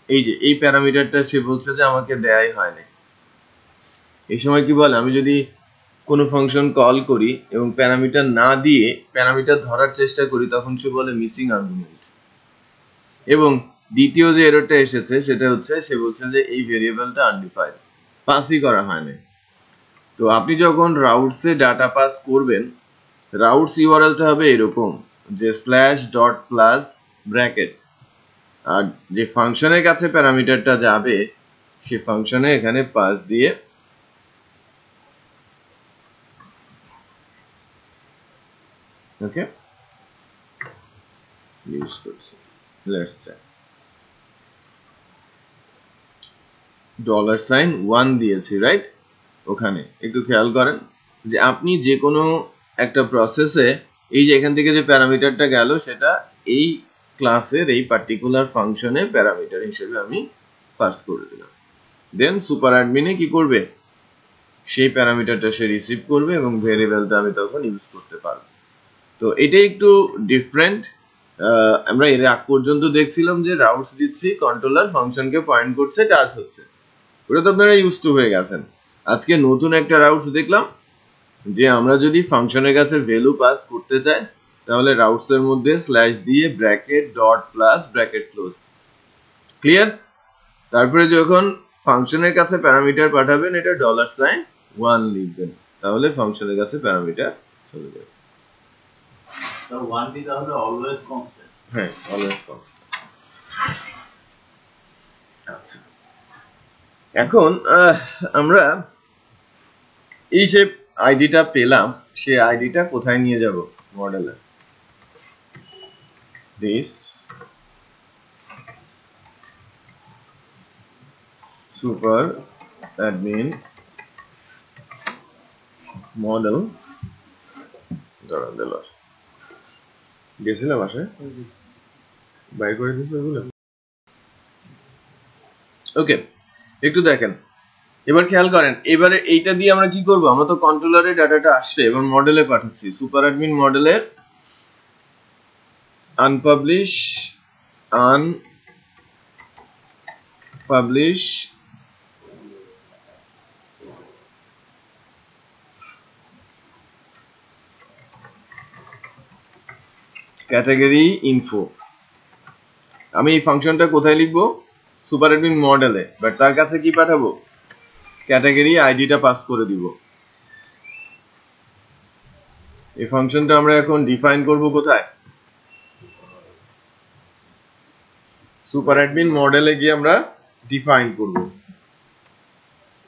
এই যে এই প্যারামিটারটা সে বলছে যে আমাকে দেয়াই হয়নি। এই সময় কি বলে? আমি যদি কোনো ফাংশন কল করি এবং প্যারামিটার না দিয়ে প্যারামিটার ধরার চেষ্টা করি তখন সে বলে মিসিং আর্গুমেন্ট। এবং দ্বিতীয় যে এররটা এসেছে সেটা হচ্ছে সে বলছে যে এই ভেরিয়েবলটা আনডিফাইন্ড, পাসই করা হয়নি। তো আপনি যখন রাউটসে ডাটা পাস করবেন রাউটস ইউআরএলটা হবে এরকম যে স্ল্যাশ ডট প্লাস ব্র্যাকেট, আর যে ফাংশনের কাছে প্যারামিটারটা যাবে সে ফাংশনে এখানে পাস দিয়ে ওকে ইউজ করছি। লেটস চেক $1 দিয়েছি, রাইট? ওখানে একটু খেয়াল করেন যে আপনি যে কোনো একটা প্রসেসে এই যে এখান থেকে যে প্যারামিটারটা গেল সেটা এই ক্লাসের এই পার্টিকুলার ফাংশনে প্যারামিটার হিসেবে আমি পাস করে দিলাম। দেন সুপার অ্যাডমিনে কি করবে, সেই প্যারামিটারটা সে রিসিভ করবে এবং ভেরিয়েবলটা আমি তখন ইউজ করতে পারবো। তো এটাই একটু ডিফারেন্ট। আমরা এর আগ পর্যন্ত দেখছিলাম যে রাউটস দিচ্ছি, কন্ট্রোলার ফাংশনকে পয়েন্ট করছে, কাজ হচ্ছে, ওটা তো আপনারা ইউজ টু হয়ে গেছেন। আজকে নতুন একটা রাউটস দেখলাম যে আমরা যদি ফাংশনের কাছে ভ্যালু পাস করতে চাই তাহলে রাউটস এর মধ্যে স্ল্যাশ দিয়ে bracket dot plus bracket close, clear? তারপরে যখন ফাংশনের কাছে প্যারামিটার পাঠাবেন এটা $1 লিখবেন, তাহলে ফাংশনের কাছে প্যারামিটার চলে যাবে। So 1 তাহলে অলওয়েজ কনস্ট্যান্ট। হ্যাঁ, অলওয়েজ কনস্ট্যান্ট। আচ্ছা, এখন আমরা এই যে আইডিটা পেলাম সেই আইডিটা কোথায় নিয়ে যাব মডেলে? দিস সুপার অ্যাডমিন মডেল গেছিলাম আসে বাইর করে দিয়েছে ওগুলো। ওকে, একটু দেখেন, এবার খেয়াল করেন, এবারে এইটা দিয়ে আমরা কি করব, আমরা তো কন্ট্রোলারে ডাটাটা আসছে এবার মডেলে পাঠাচ্ছি। সুপার অ্যাডমিন মডেলের আনপাবলিশ ক্যাটাগরি ইনফো, আমি এই ফাংশনটা কোথায় লিখবো? সুপার অ্যাডমিন মডেলে, বাট তার কাছে কি পাঠাবো? ক্যাটাগরি আইডিটা পাস করে দিব। এই ফাংশনটা আমরা এখন ডিফাইন করব কোথায়? সুপার অ্যাডমিন মডেলে গিয়ে আমরা ডিফাইন করব।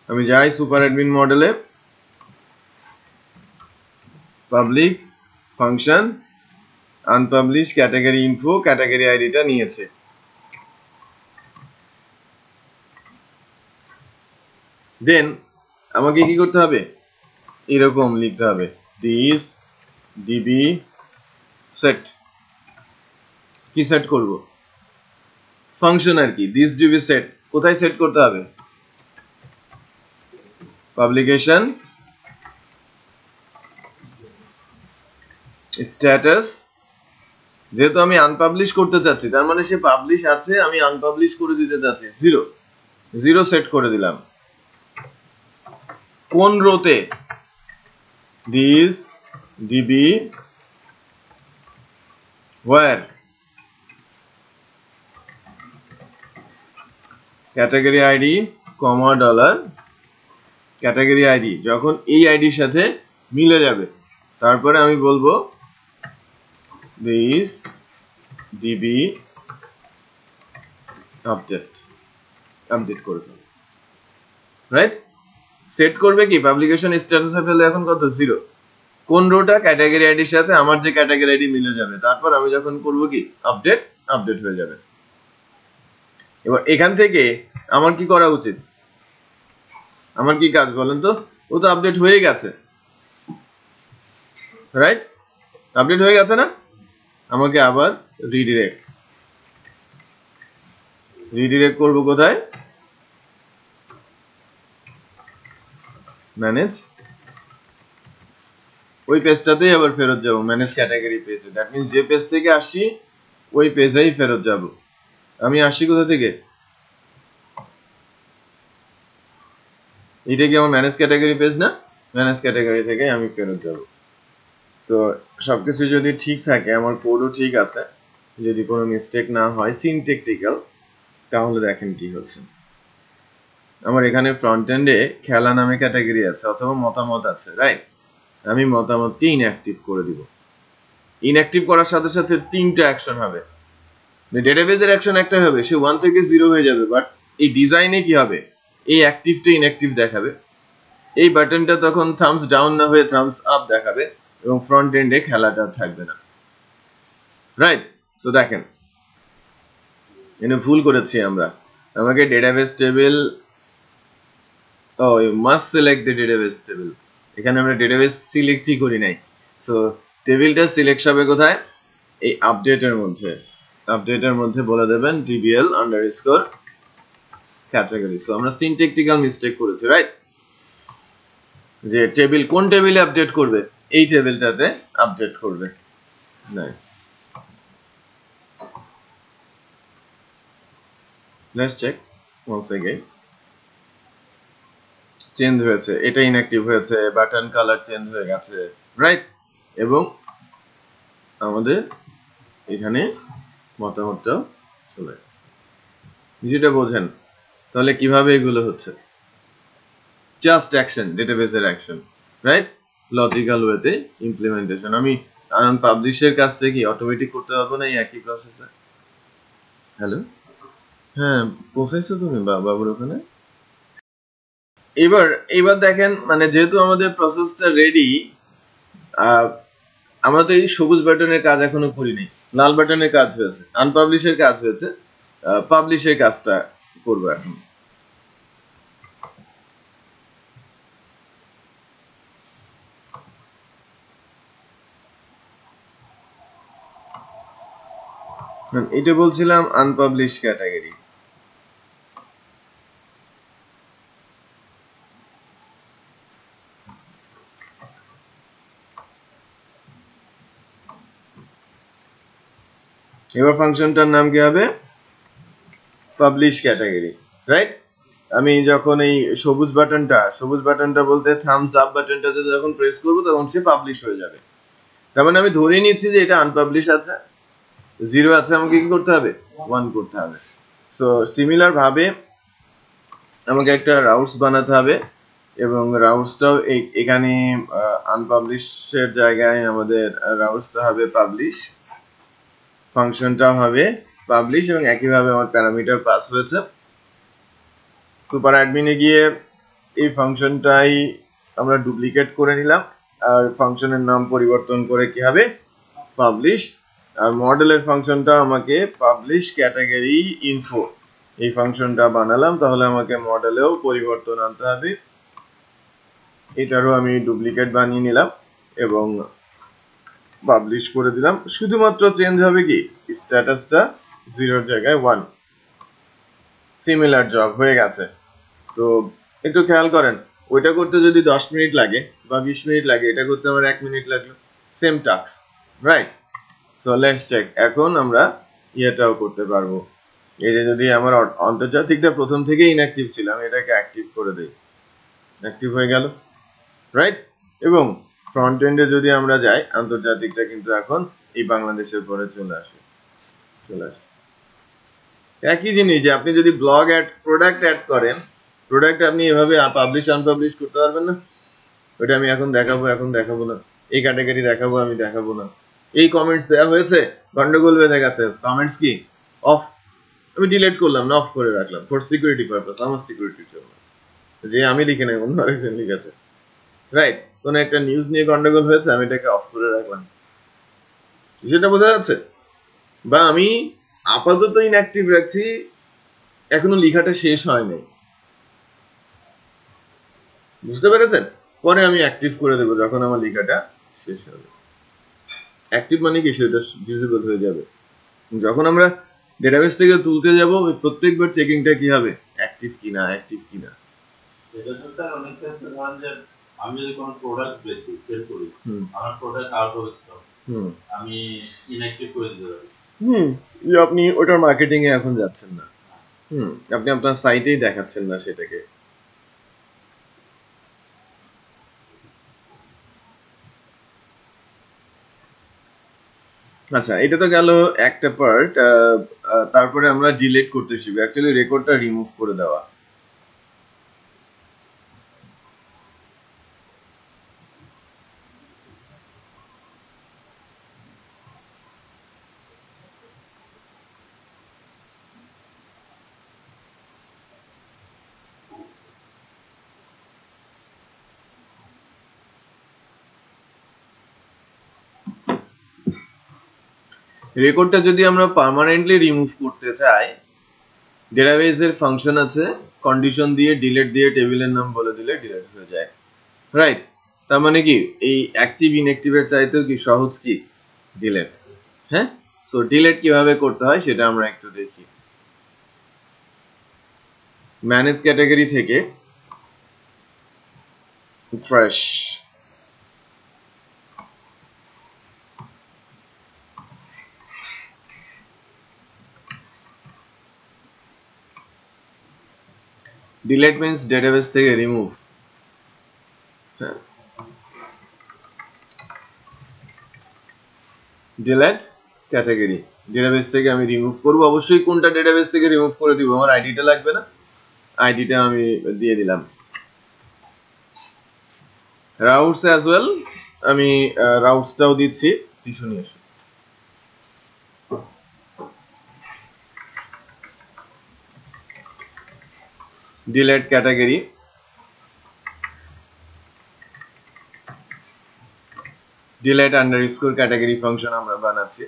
আমি যাই সুপার অ্যাডমিন মডেলে, public function unpublish category info, category আইডিটা নিয়েছে। দেন আমাকে কি করতে হবে? এরকম লিখতে হবে দিস ডিবি সেট। কি সেট করব? ফাংশন আর কি, দিস ডিবি সেট। কোথায় সেট করতে হবে? পাবলিকেশন স্ট্যাটাস, যেহেতু আমি আনপাবলিশ করতে চাচ্ছি তার মানে সে পাবলিশ আছে, আমি আনপাবলিশ করে দিতে চাচ্ছি, 0 সেট করে দিলাম। কোন রোতে? This DB where category ID comma dollar category ID, যখন এই আইডির সাথে মিলে যাবে তারপরে আমি বলবো দিস ডিবি আপডেট করে দেবো, রাইট? সেট করবে কি পাবলিকেশন স্ট্যাটাসে ফেলে এখন কত? 0। কোন রোটা? ক্যাটাগরি আইডির সাথে আমার যে ক্যাটাগরি আইডি মিলে যাবে, তারপর আমি যখন করব কি আপডেট হয়ে যাবে। এবার এখান থেকে আমার কি করা উচিত? আমার কি কাজ বলেন তো? ও তো আপডেট হয়ে গেছে, রাইট? আপডেট হয়ে গেছে না? আমাকে আবার রিডিরেক্ট করব কোথায়? ম্যানেজ, ওই পেজটাতেই আবার ফেরত যাব, ম্যানেজ ক্যাটাগরি পেজে। দ্যাট মিন্স যে পেজ থেকে আসছি ওই পেজেই ফেরত যাব। আমি আসছি কোথা থেকে? এটা কি আমার ম্যানেজ ক্যাটাগরি পেজ না? ম্যানেজ ক্যাটাগরি থেকে আমি ফেরত যাব। সো সবকিছু যদি ঠিক থাকে, আমার কোডও ঠিক আছে, যদি কোনো মিস্টেক না হয় সিনট্যাকটিক্যাল, তাহলে দেখেন কি হচ্ছে। আমার এখানে ফ্রন্ট এন্ডে খেলা নামে ক্যাটাগরি আছে অথবা মতামত আছে, রাইট? আমি মতামতকে ইনঅ্যাক্টিভ করে দিব। ইনঅ্যাক্টিভ করার সাথে সাথে তিনটা অ্যাকশন হবে। ডেটাবেজের অ্যাকশন একটা হবে, সে 1 থেকে 0 হয়ে যাবে, বাট এই ডিজাইনে কি হবে, এই অ্যাক্টিভটা ইনঅ্যাক্টিভ দেখাবে, এই বাটনটা তখন থামস ডাউন না হয়ে থামস আপ দেখাবে, এবং ফ্রন্ট এন্ডে খেলাটা থাকবে না। রাইট? সো দেখেন এখানে ভুল করেছি আমরা। আমাকে database table, you must select the database table, এখানে আমরা ডেটাবেস সিলেক্টই করি নাই। সো টেবিলটা সিলেক্ট হবে কোথায়, এই আপডেটের মধ্যে। আপডেটের মধ্যে বলে দেবেন dbl_category। সো আমরা সিনট্যাকটিক্যাল মিস্টেক করেছি, রাইট? যে টেবিল কোন টেবিলে আপডেট করবে, এই টেবিলটাতে আপডেট করবে। Nice, let's check once again. Change হয়েছে, এটা ইনঅ্যাক্টিভ হয়েছে, বাটন কালার চেঞ্জ হয়ে গেছে, রাইট? এবং আমাদের এখানে মতামতটাও চলে গেছে। যেটা বোঝেন তাহলে কিভাবে এগুলো হচ্ছে, জাস্ট অ্যাকশন, ডেটাবেসের অ্যাকশন, রাইট? লজিক্যাল ওয়েতে ইমপ্লিমেন্টেশন। আমি পাবলিশের কাজটা কি অটোমেটিক করতে পারবো না এই একই প্রসেসে? হ্যালো, হ্যাঁ পৌঁছাইছো তুমি বাবুর ওখানে? এবার দেখেন, মানে যেহেতু আমাদের প্রসেসটা রেডি, আমরা তো এই সবুজ বাটনের কাজ এখনো করিনি, লাল বাটনের কাজ হয়েছে, আনপাবলিশের কাজ হয়েছে, পাবলিশের কাজটা করবো এখন। এটা বলছিলাম আনপাবলিশ ক্যাটাগরি। এবার ফাংশনটার নাম কি হবে, পাবলিশ ক্যাটাগরি, রাইট? আমি যখন এই সবুজ বাটনটা বলতে থামস আপ বাটনটাতে যখন প্রেস করবো তখন সে পাবলিশ হয়ে যাবে। তার মানে আমি ধরে নিচ্ছি যে এটা আনপাবলিশ আছে, 0 আছে, আমাকে কি করতে হবে, 1 করতে হবে। সো সিমিলার ভাবে আমাকে একটা রাউটস বানাতে হবে, এবং রাউটসটাও এখানে আনপাবলিশের জায়গায় আমাদের রাউটসটা হবে পাবলিশ, ফাংশনটা হবে পাবলিশ, এবং একইভাবে আমার প্যারামিটার পাস হয়েছে। সুপার অ্যাডমিনে গিয়ে এই ফাংশনটাই আমরা ডুপ্লিকেট করে নিলাম, আর ফাংশনের নাম পরিবর্তন করে কি হবে, পাবলিশ। আর মডেলের ফাংশনটা আমাকে পাবলিশ ক্যাটাগরি ইনফো, এই ফাংশনটা বানালাম, তাহলে আমাকে মডেলেও পরিবর্তন আনতে হবে। এটারও আমি ডুপ্লিকেট বানিয়ে নিলাম এবং পাবলিশ করে দিলাম। শুধুমাত্র চেঞ্জ হবে কি, স্ট্যাটাসটা 0 এর জায়গায় 1। সিমিলার জব হয়ে গেছে। তো একটু খেয়াল করেন, ওইটা করতে যদি 10 মিনিট লাগে বা 20 মিনিট লাগে, এটা করতে আমার 1 মিনিট লাগলো, same task, right? So let's check. এখন আমরা ইয়েটাও করতে পারবো, এই যে যদি আমার আন্তর্জাতিকটা প্রথম থেকেই ইনঅ্যাক্টিভ ছিলাম, এটাকে অ্যাক্টিভ করে দেই, অ্যাক্টিভ হয়ে গেল, রাইট? এবং ফ্রন্ট এন্ডে যদি আমরা যাই, আন্তর্জাতিকটা কিন্তু এখন এই বাংলাদেশের পরে চলে আসে। একই জিনিস, যে আপনি যদি ব্লগ অ্যাড, প্রোডাক্ট অ্যাড করেন, প্রোডাক্ট আপনি এভাবে পাবলিশ আনপাবলিশ করতে পারবেন না। ওটা আমি এখন দেখাবো না, এই ক্যাটাগরি দেখাবো, আমি দেখাবো না। এই কমেন্টস দেওয়া হয়েছে, গন্ডগোল বেঁধে গেছে, কমেন্টস কি অফ, আমি ডিলিট করলাম না, অফ করে রাখলাম ফর সিকিউরিটি পারপাস, আমার সিকিউরিটির জন্য, যে আমি লিখে নাই, অন্য আরেকজন লিখেছে, রাইট? কোন একটা নিউজ নিয়ে গন্ডগোল হয়েছে, আমি এটাকে অফ করে রাখলাম। সেটা বোঝা যাচ্ছে? বা আমি আপাতত ইনঅ্যাক্টিভ রাখছি, এখনো লেখাটা শেষ হয় নাই, বুঝতে পেরেছেন? পরে আমি অ্যাক্টিভ করে দেবো যখন আমার লেখাটা শেষ হবে। অ্যাক্টিভ মানে কি, সেটা ভিজিবল হয়ে যাবে। যখন আমরা ডেটাবেস থেকে তুলতে যাব, প্রত্যেকবার চেকিংটা কি হবে, অ্যাক্টিভ কিনা, অ্যাক্টিভ কিনা। এটা তো স্যার অনেক ক্ষেত্রে ধরেন যে আমি যদি কোনো প্রোডাক্ট বেশি সেল করি, আমার প্রোডাক্ট আউট অফ স্টক, আমি ইনঅ্যাক্টিভ করে দিতে পারি। যে আপনি ওটার মার্কেটিং এ এখন যাচ্ছেন না, আপনি আপনার সাইটেই দেখাচ্ছেন না সেটাকে। আচ্ছা, এটা তো গেল একটা পার্ট। তারপরে আমরা ডিলিট করতে শিখব, অ্যাকচুয়ালি রেকর্ডটা রিমুভ করে দেওয়া। রেকর্ডটা যদি আমরা পার্মানেন্টলি রিমুভ করতে চাই, ডেটাবেসের ফাংশন আছে, কন্ডিশন দিয়ে ডিলিট দিয়ে টেবিলের নাম বলে দিলে ডিলিট হয়ে যায়, রাইট? তার মানে কি এই অ্যাক্টিভ ইনঅ্যাক্টিভের চাইতেও কি সহজ কি ডিলিট। হ্যাঁ, সো ডিলিট কিভাবে করতে হয় সেটা আমরা একটু দেখি। ম্যানেজ ক্যাটাগরি থেকে ফ্রেশ ডিলিট মিন্স ডেটাবেস থেকে রিমুভ। ডিলিট ক্যাটাগরি, ডেটাবেস থেকে আমি রিমুভ করব। অবশ্যই কোনটা ডেটাবেস থেকে রিমুভ করে দিব, আমার আইডিটা লাগবে না, আইডিটা আমি দিয়ে দিলাম। রাউটস অ্যাজ ওয়েল, আমি রাউটসটাও দিচ্ছি, টিস্যু নিয়ে এসো। Delete category, delete underscore category function আমরা বানাচ্ছি।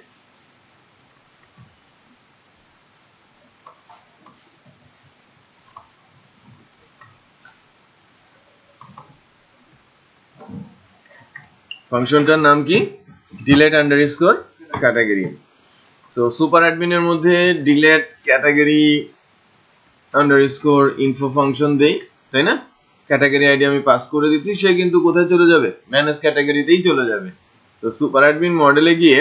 ফাংশনটার নাম কি? Delete underscore category. So super অ্যাডমিনের মধ্যে delete category underscore info function দেই, তাই না? ক্যাটাগরি আইডি আমি পাস করে দিচ্ছি, সে কিন্তু কোথায় চলে যাবে? ম্যানেজ ক্যাটাগরিতেই চলে যাবে। তো সুপার অ্যাডমিন মডেলে গিয়ে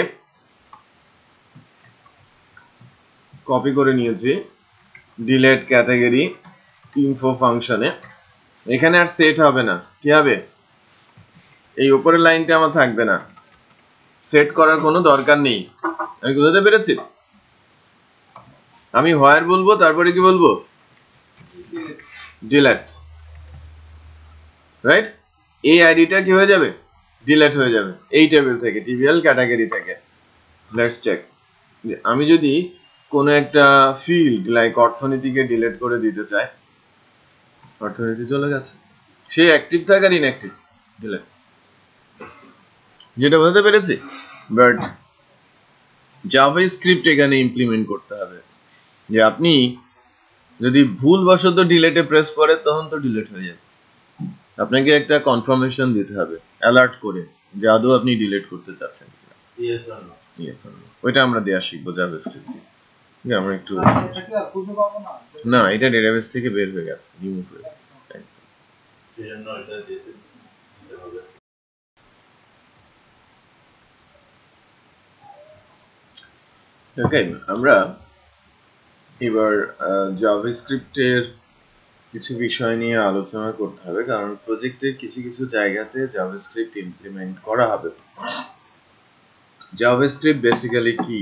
কপি করে নিয়েছি ডিলিট ক্যাটাগরি ইনফো ফাংশনে। এখানে আর সেট হবে না, কি হবে? এই উপরের লাইনটা আমার থাকবে না, সেট করার কোনো দরকার নেই। আমি বুঝাতে পেরেছি? আমি হোয়ার বলবো, তারপরে কি বলবো? Delete, right? এই আইডিটা কি হয়ে যাবে? ডিলিট হয়ে যাবে এই টেবিল থেকে, টিবিএল ক্যাটাগরি থেকে। Let's check. আমি যদি কোনো একটা ফিল্ড লাইক অর্থনীতিকে ডিলিট করে দিতে চাই, অর্থনীতি চলে গেছে, সে অ্যাক্টিভ থাকে আর ইনঅ্যাক্টিভ, ডিলিট। যেটা বুঝতে পেরেছি? বাট জাভাস্ক্রিপ্ট এখানে ইমপ্লিমেন্ট করতে হবে যে আপনি যদি ভুলবশত ডিলিটে প্রেস করে তখন তো ডিলিট হয়ে যাবে, আপনাকে একটা কনফার্মেশন দিতে হবে অ্যালার্ট করে যে আদৌ আপনি ডিলিট করতে চাচ্ছেন কিনা। ইয়েস অর নো, ওইটা আমরা দেয়া শিখবো জাভাস্ক্রিপ্ট দিয়ে। আমরা একটু না, এটা ডেটাবেস থেকে বের হয়ে গেছে, রিমুভ হয়ে গেছে। ওকে, আমরা এবার জাভাস্ক্রিপ্টের কিছু বিষয় নিয়ে আলোচনা করতে হবে, কারণ প্রজেক্টের কিছু কিছু জায়গাতে জাভাস্ক্রিপ্ট ইমপ্লিমেন্ট করা হবে। জাভাস্ক্রিপ্ট বেসিক্যালি কি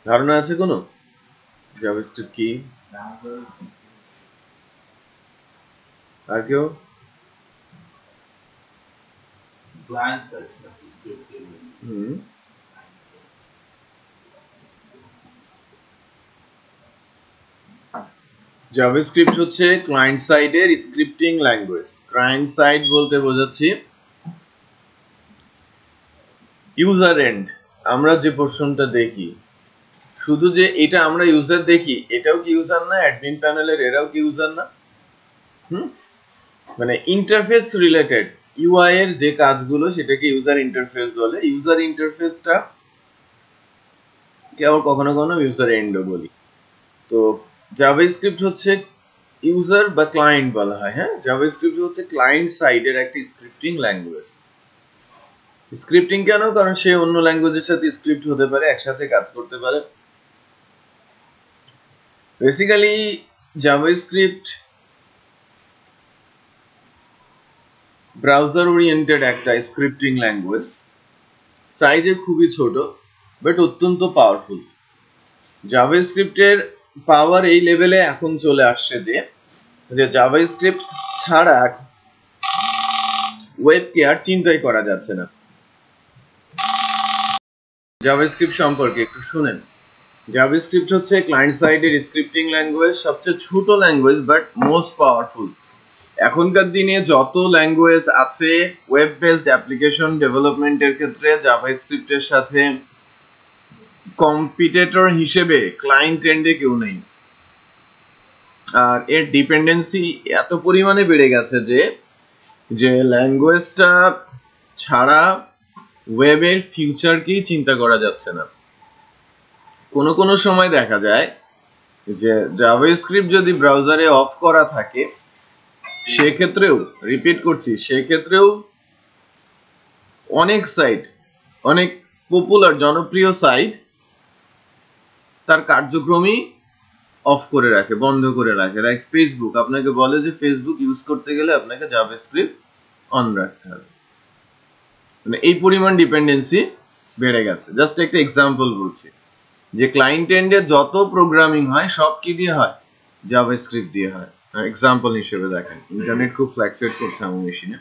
ধারণা আছে কোনো? জাভাস্ক্রিপ্ট কি? আর কেউ? জাভাস্ক্রিপ্ট হচ্ছে ক্লায়েন্ট সাইডের স্ক্রিপ্টিং ল্যাঙ্গুয়েজ। ক্লায়েন্ট সাইড বলতে বোঝাচ্ছি ইউজার এন্ড, আমরা যে পোর্শনটা দেখি, শুধু যে এটা আমরা ইউজার দেখি এটাও কি ইউজার না? অ্যাডমিন প্যানেলের এরাও কি ইউজার না? মানে ইন্টারফেস রিলেটেড ইউআই এর যে কাজগুলো সেটাকে ইউজার ইন্টারফেস বলে। ইউজার ইন্টারফেসটা কে আবার কখনো কখনো ইউজার এন্ডও বলি। তো জাভাস্ক্রিপ্ট হচ্ছে ইউজার বা ক্লায়েন্ট বলা হয়। হ্যাঁ, জাভাস্ক্রিপ্ট হচ্ছে ক্লায়েন্ট সাইডের একটা স্ক্রিপ্টিং ল্যাঙ্গুয়েজ। স্ক্রিপ্টিং কেন? কারণ সে অন্য ল্যাঙ্গুয়েজের সাথে স্ক্রিপ্ট হতে পারে, একসাথে কাজ করতে পারে। বেসিক্যালি জাভাস্ক্রিপ্ট ব্রাউজার ওরিয়েন্টেড একটা স্ক্রিপ্টিং ল্যাঙ্গুয়েজ, সাইজে খুবই ছোট বাট অত্যন্ত পাওয়ারফুল। জাভাস্ক্রিপ্টের পাওয়ার এই লেভেলে এখন চলে আসছে যে জাভাস্ক্রিপ্ট ছাড়া ওয়েবকে আর চিন্তাই করা যাচ্ছে না। জাভাস্ক্রিপ্ট সম্পর্কে একটু শুনেন। জাভাস্ক্রিপ্ট হচ্ছে ক্লায়েন্ট সাইডের স্ক্রিপ্টিং ল্যাঙ্গুয়েজ, সবচেয়ে ছোট ল্যাঙ্গুয়েজ বাট মোস্ট পাওয়ারফুল। এখনকার দিনে যত ল্যাঙ্গুয়েজ আছে ওয়েব বেসড অ্যাপ্লিকেশন ডেভেলপমেন্টের ক্ষেত্রে জাভাস্ক্রিপ্টের সাথে কম্পিটিটর হিসেবে ক্লায়েন্ট এন্ডে কেউ নেই। আর এর ডিপেন্ডেন্সি এত পরিমাণে বেড়ে গেছে যে ল্যাঙ্গুয়েজটা ছাড়া ওয়েবের ফিউচারকেই চিন্তা করা যাচ্ছে না। কোনো কোনো সময় দেখা যায় যে জাভাস্ক্রিপ্ট যদি ব্রাউজারে অফ করা থাকে সেক্ষেত্রেও, রিপিট করছি, সেক্ষেত্রেও অনেক সাইট, অনেক পপুলার জনপ্রিয় সাইট তার কার্যক্রমই অফ করে রাখে, বন্ধ করে রাখে। লাইক ফেসবুক আপনাকে বলে যে ফেসবুক ইউজ করতে গেলে আপনাকে জাভাস্ক্রিপ্ট অন রাখতে হবে। মানে এই পরিমাণ ডিপেন্ডেন্সি বেড়ে গেছে। জাস্ট একটা এক্সাম্পল বলছি যে ক্লায়েন্ট এন্ডে যত প্রোগ্রামিং হয় সব কি দিয়ে হয়? জাভাস্ক্রিপ্ট দিয়ে হয়। এক্সাম্পল হিসেবে দেখেন, ইন্টারনেট খুব ফ্ল্যাকচুয়েট করছে আমার মেশিনে।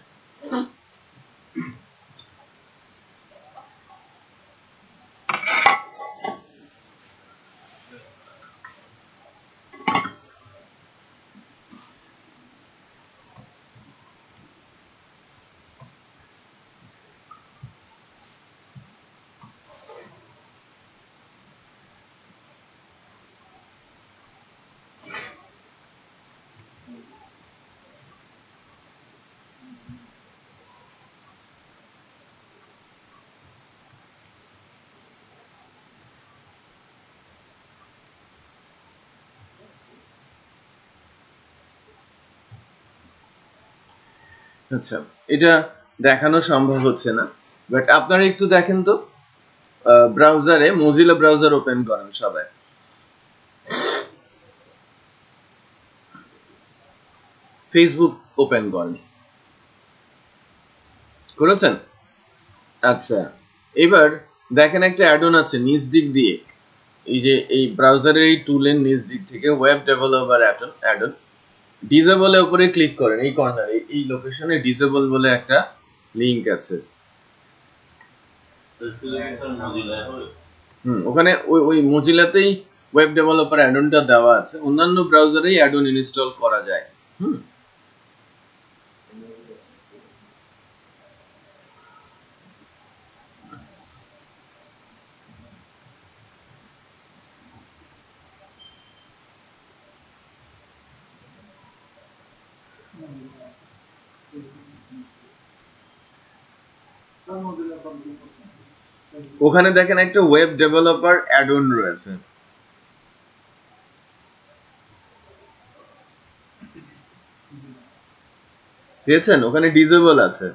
আচ্ছা, এটা দেখানো সম্ভব হচ্ছে না, বাট আপনারা একটু দেখেন তো, ব্রাউজারে মজিলা ব্রাউজার ওপেন করেন সবাই। ফেসবুক ওপেন করেন, করেছেন? আচ্ছা, এবার দেখেন একটা অ্যাড-অন আছে নিচ দিক দিয়ে, এই যে এই ব্রাউজারের এই টুলের নিচ দিক থেকে ওয়েব ডেভেলপার অ্যাড-অন ডিসেবলের উপরে ক্লিক করেন। এই কর্নারে এই লোকেশনে ডিসেবল বলে একটা লিংক আছে। ওখানে ওই মজিলাতেই ওয়েব ডেভেলপার অ্যাড-অনটা দেওয়া আছে। অন্যান্য ব্রাউজারেই অ্যাড-অন ইনস্টল করা যায়। ওখানে দেখেন একটা ওয়েব ডেভেলপার অ্যাড-অন রয়েছে। পেয়েছেন? ওখানে ডিসেবল আছে।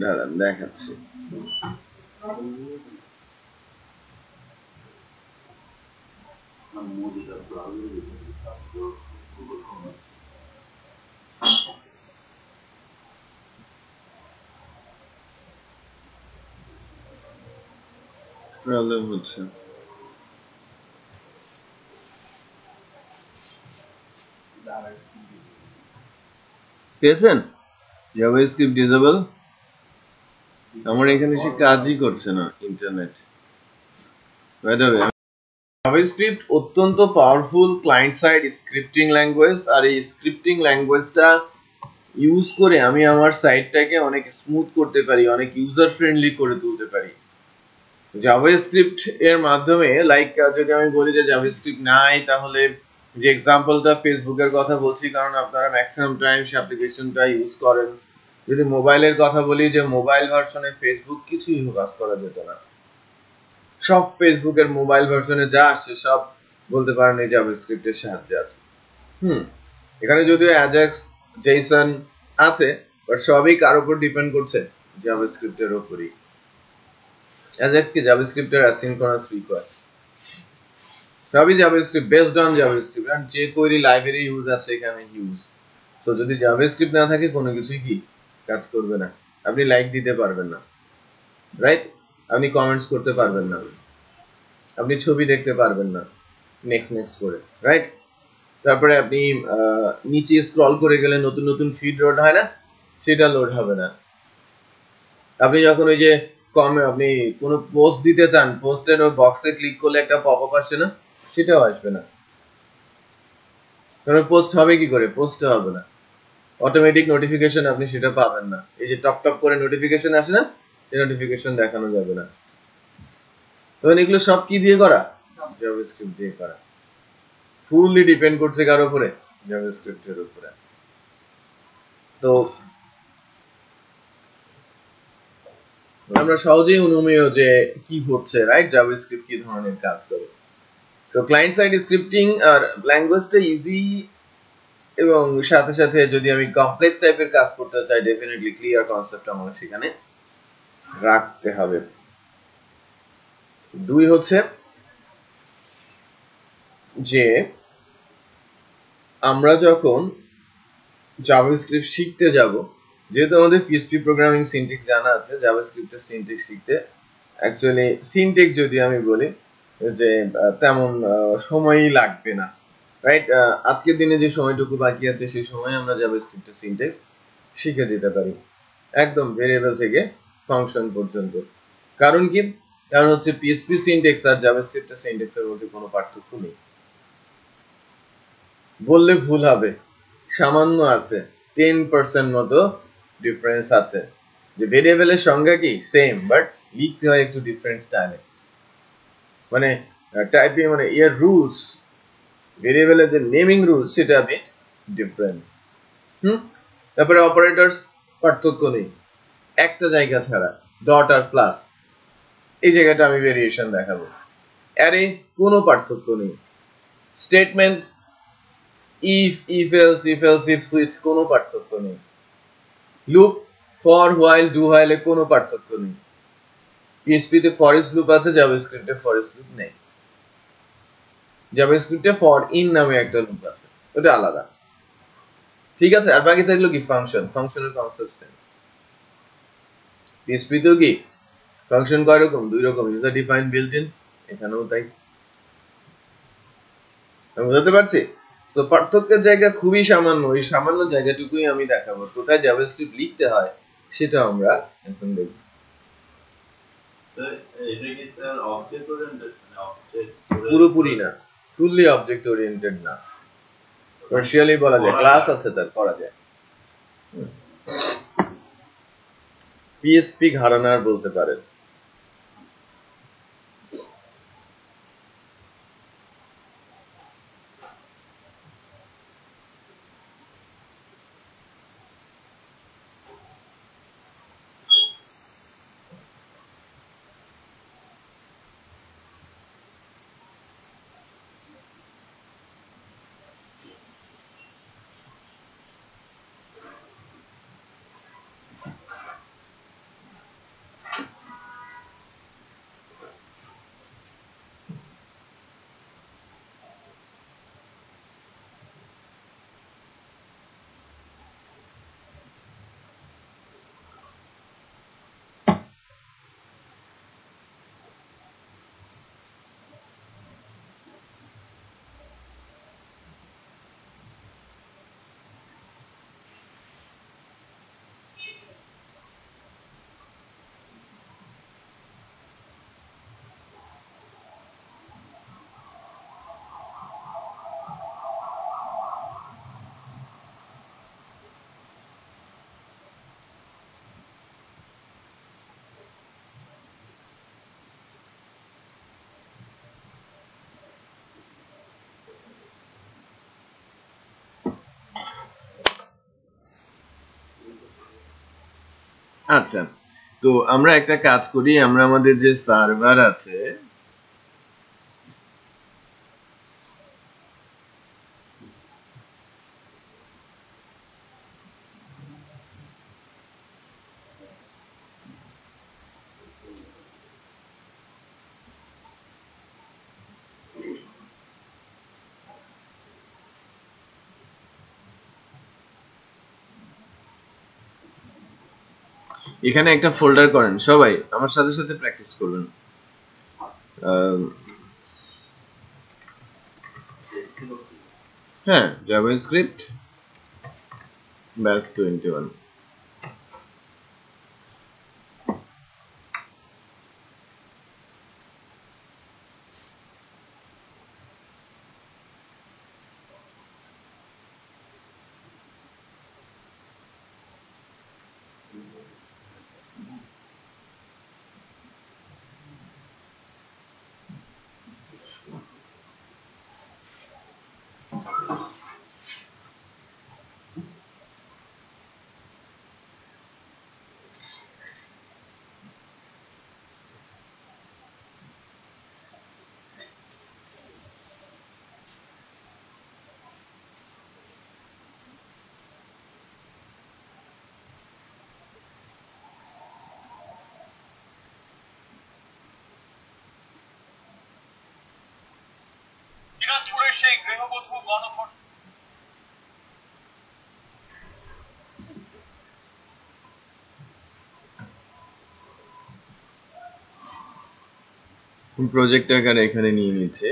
দাঁড়ান দেখাচ্ছি। প্রবলেম হচ্ছে। পেয়েছেন? JavaScript disable. আমার এখানে সে কাজই করছে না internet. By the way, JavaScript অত্যন্ত powerful client side scripting language. আর এই স্ক্রিপ্টিং ল্যাঙ্গুয়েজটা ইউজ করে আমি আমার সাইটটাকে অনেক স্মুথ করতে পারি, অনেক ইউজার ফ্রেন্ডলি করে তুলতে পারি জাভাস্ক্রিপ্ট এর মাধ্যমে। লাইক যদি আমি বলি যে জাভাস্ক্রিপ্ট নাই, তাহলে যে এক্সাম্পলটা ফেসবুকের কথা বলছি, কারণ আপনারা ম্যাক্সিমাম টাইম সেই অ্যাপ্লিকেশনটা ইউজ করেন। যদি মোবাইলের কথা বলি, যে মোবাইল ভার্সনে ফেসবুক কিছুই কাজ করা যেত না। সব ফেসবুকের মোবাইল ভার্সনে যা আসছে সব বলতে পারেন এই জাভাস্ক্রিপ্টের সাহায্যে আছে। এখানে যদিও অ্যাজাক্স, জেসন আছে, বাট সবই কার উপর ডিপেন্ড করছে? জাভাস্ক্রিপ্টের উপরই। অ্যাজাক্স কি জাভাস্ক্রিপ্টের অ্যাসিনক্রনাস রিকোয়েস্ট, সবই জাভাস্ক্রিপ্ট, বেসড অন জাভাস্ক্রিপ্ট। আর যে কোয়েরি লাইব্রেরি ইউজ আছে এখানে ইউজ। সো যদি জাভাস্ক্রিপ্ট না থাকে কোনো কিছুই কি কাজ করবে না। আপনি লাইক দিতে পারবেন না, রাইট? আপনি কমেন্টস করতে পারবেন না, আপনি ছবি দেখতে পারবেন না নেক্সট করে, রাইট? তারপরে আপনি নিচে স্ক্রল করে গেলে নতুন নতুন ফিড লোড হয় না, সেটা লোড হবে না। আপনি যখন ওই যে কমে আপনি কোনো পোস্ট দিতে চান, পোস্টের ওই বক্সে ক্লিক করলে একটা পপআপ আসে না, সেটাও আসবে না। কারণ পোস্ট হবে কি করে? পোস্ট হবে না, অটোমেটিক নোটিফিকেশন আপনি সেটা পাবেন না। এই যে টপ টপ করে নোটিফিকেশন আসে না, এই নোটিফিকেশন দেখানো যাবে না। তখন এগুলো সব কি দিয়ে করা? জাভাস্ক্রিপ্ট দিয়ে করা। ফুললি ডিপেন্ড করছে কার উপরে? জাভাস্ক্রিপ্টের উপরে। তো আমরা সহজেই অনুমেয় যে কি হচ্ছে, রাইট? জাভাস্ক্রিপ্ট কি ধরনের কাজ করে। সো ক্লায়েন্ট সাইড স্ক্রিপ্টিং আর ল্যাঙ্গুয়েজটা ইজি, এবং সাথে সাথে যদি আমি কমপ্লেক্স টাইপের কাজ করতে চাই, ডেফিনেটলি ক্লিয়ার কনসেপ্ট আমাকে সেখানে রাখতে হবে। 2 হচ্ছে যে আমরা যখন জাভাস্ক্রিপ্ট শিখতে যাব, যেহেতু আমাদের পিএইচপি প্রোগ্রামিং সিনট্যাক্স জানা আছে, জাভাস্ক্রিপ্টের সিনট্যাক্স শিখতে অ্যাকচুয়ালি সিনট্যাক্স যদি আমি বলি যে তেমন সময়ই লাগবে না, রাইট? আজকের দিনে যে সময়টুকু বাকি আছে সেই সময় আমরা জাভাস্ক্রিপ্টের সিনট্যাক্স শিখে যেতে পারি, একদম ভেরিয়েবল থেকে ফাংশন পর্যন্ত। কারণ কি? কারণ হচ্ছে পিএইচপি সিনট্যাক্স আর জাভাস্ক্রিপ্টের সিনট্যাক্সের মধ্যে কোনো পার্থক্য নেই। বললে ভুল হবে, সামান্য আছে, 10% মতো ডিফারেন্স আছে। যে ভেরিয়েবলের সংজ্ঞা কি সেম, বাট লিখতে হয় একটু ডিফারেন্ট স্টাইলে, মানে টাইপিং, মানে এর রুলস, ভেরিয়েবলের যে নেমিং রুলস সেটা বিট ডিফারেন্ট। তারপরে অপারেটরস পার্থক্য নেই একটা জায়গা ছাড়া, ডট আর প্লাস, এই জায়গাটা আমি ভেরিয়েশন দেখাবো। অ্যারে কোনো পার্থক্য নেই, statement if else if switch কোনো পার্থক্য নেই, loop for while do while এ কোনো পার্থক্য নেই। পিএইচপি তে ফর ইচ লুপ আছে, জাভাস্ক্রিপ্টে ফর ইচ লুপ নেই। জাভাস্ক্রিপ্টে ফর ইন নামে একটা লুপ আছে, ওটা আলাদা, ঠিক আছে? আর বাকি থাকলো কি ফাংশন, ফাংশনের কনসিস্টেন্ট। পিএইচপি তেও কি ফাংশন কয় রকম? 2 রকম, ইউজার ডিফাইন, বিল্ট ইন, এখানেও তাই। আমি বুঝতে পারছি? সো পার্থক্যের জায়গা খুবই সামান্য, এই সামান্য জায়গাটুকুই আমি দেখাবো। কোথায় জাভাস্ক্রিপ্ট লিখতে হয় সেটা আমরা এখন দেখব। পুরোপুরি না, ফুললি অবজেক্ট ওরিয়েন্টেড না, পার্শিয়ালি বলা যায়, ক্লাস আছে তার করা যায়। পিএসপি ঘরানার বলতে পারেন। আচ্ছা, তো আমরা একটা কাজ করি, আমরা আমাদের যে সার্ভার আছে এখানে একটা ফোল্ডার করেন, সবাই আমার সাথে সাথে প্র্যাকটিস করবেন। হ্যাঁ, জাভাস্ক্রিপ্ট ব্যাস 21। প্রজেক্ট আকারে এখানে নিয়ে নিচ্ছে।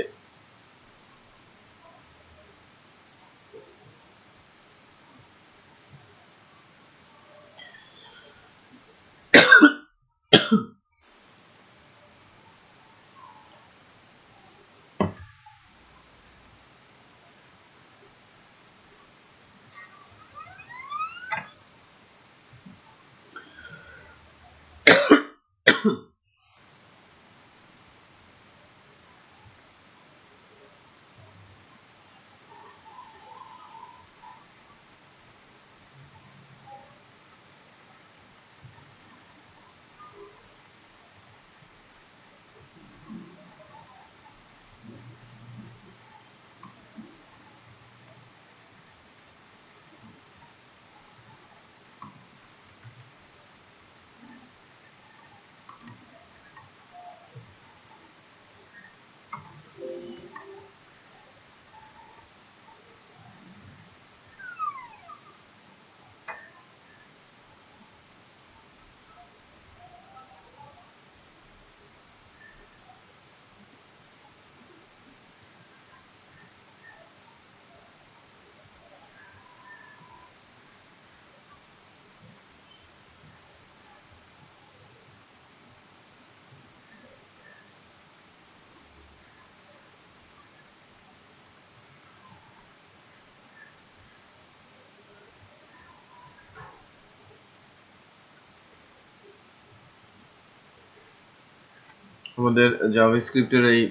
আমাদের জাভাস্ক্রিপ্টের এই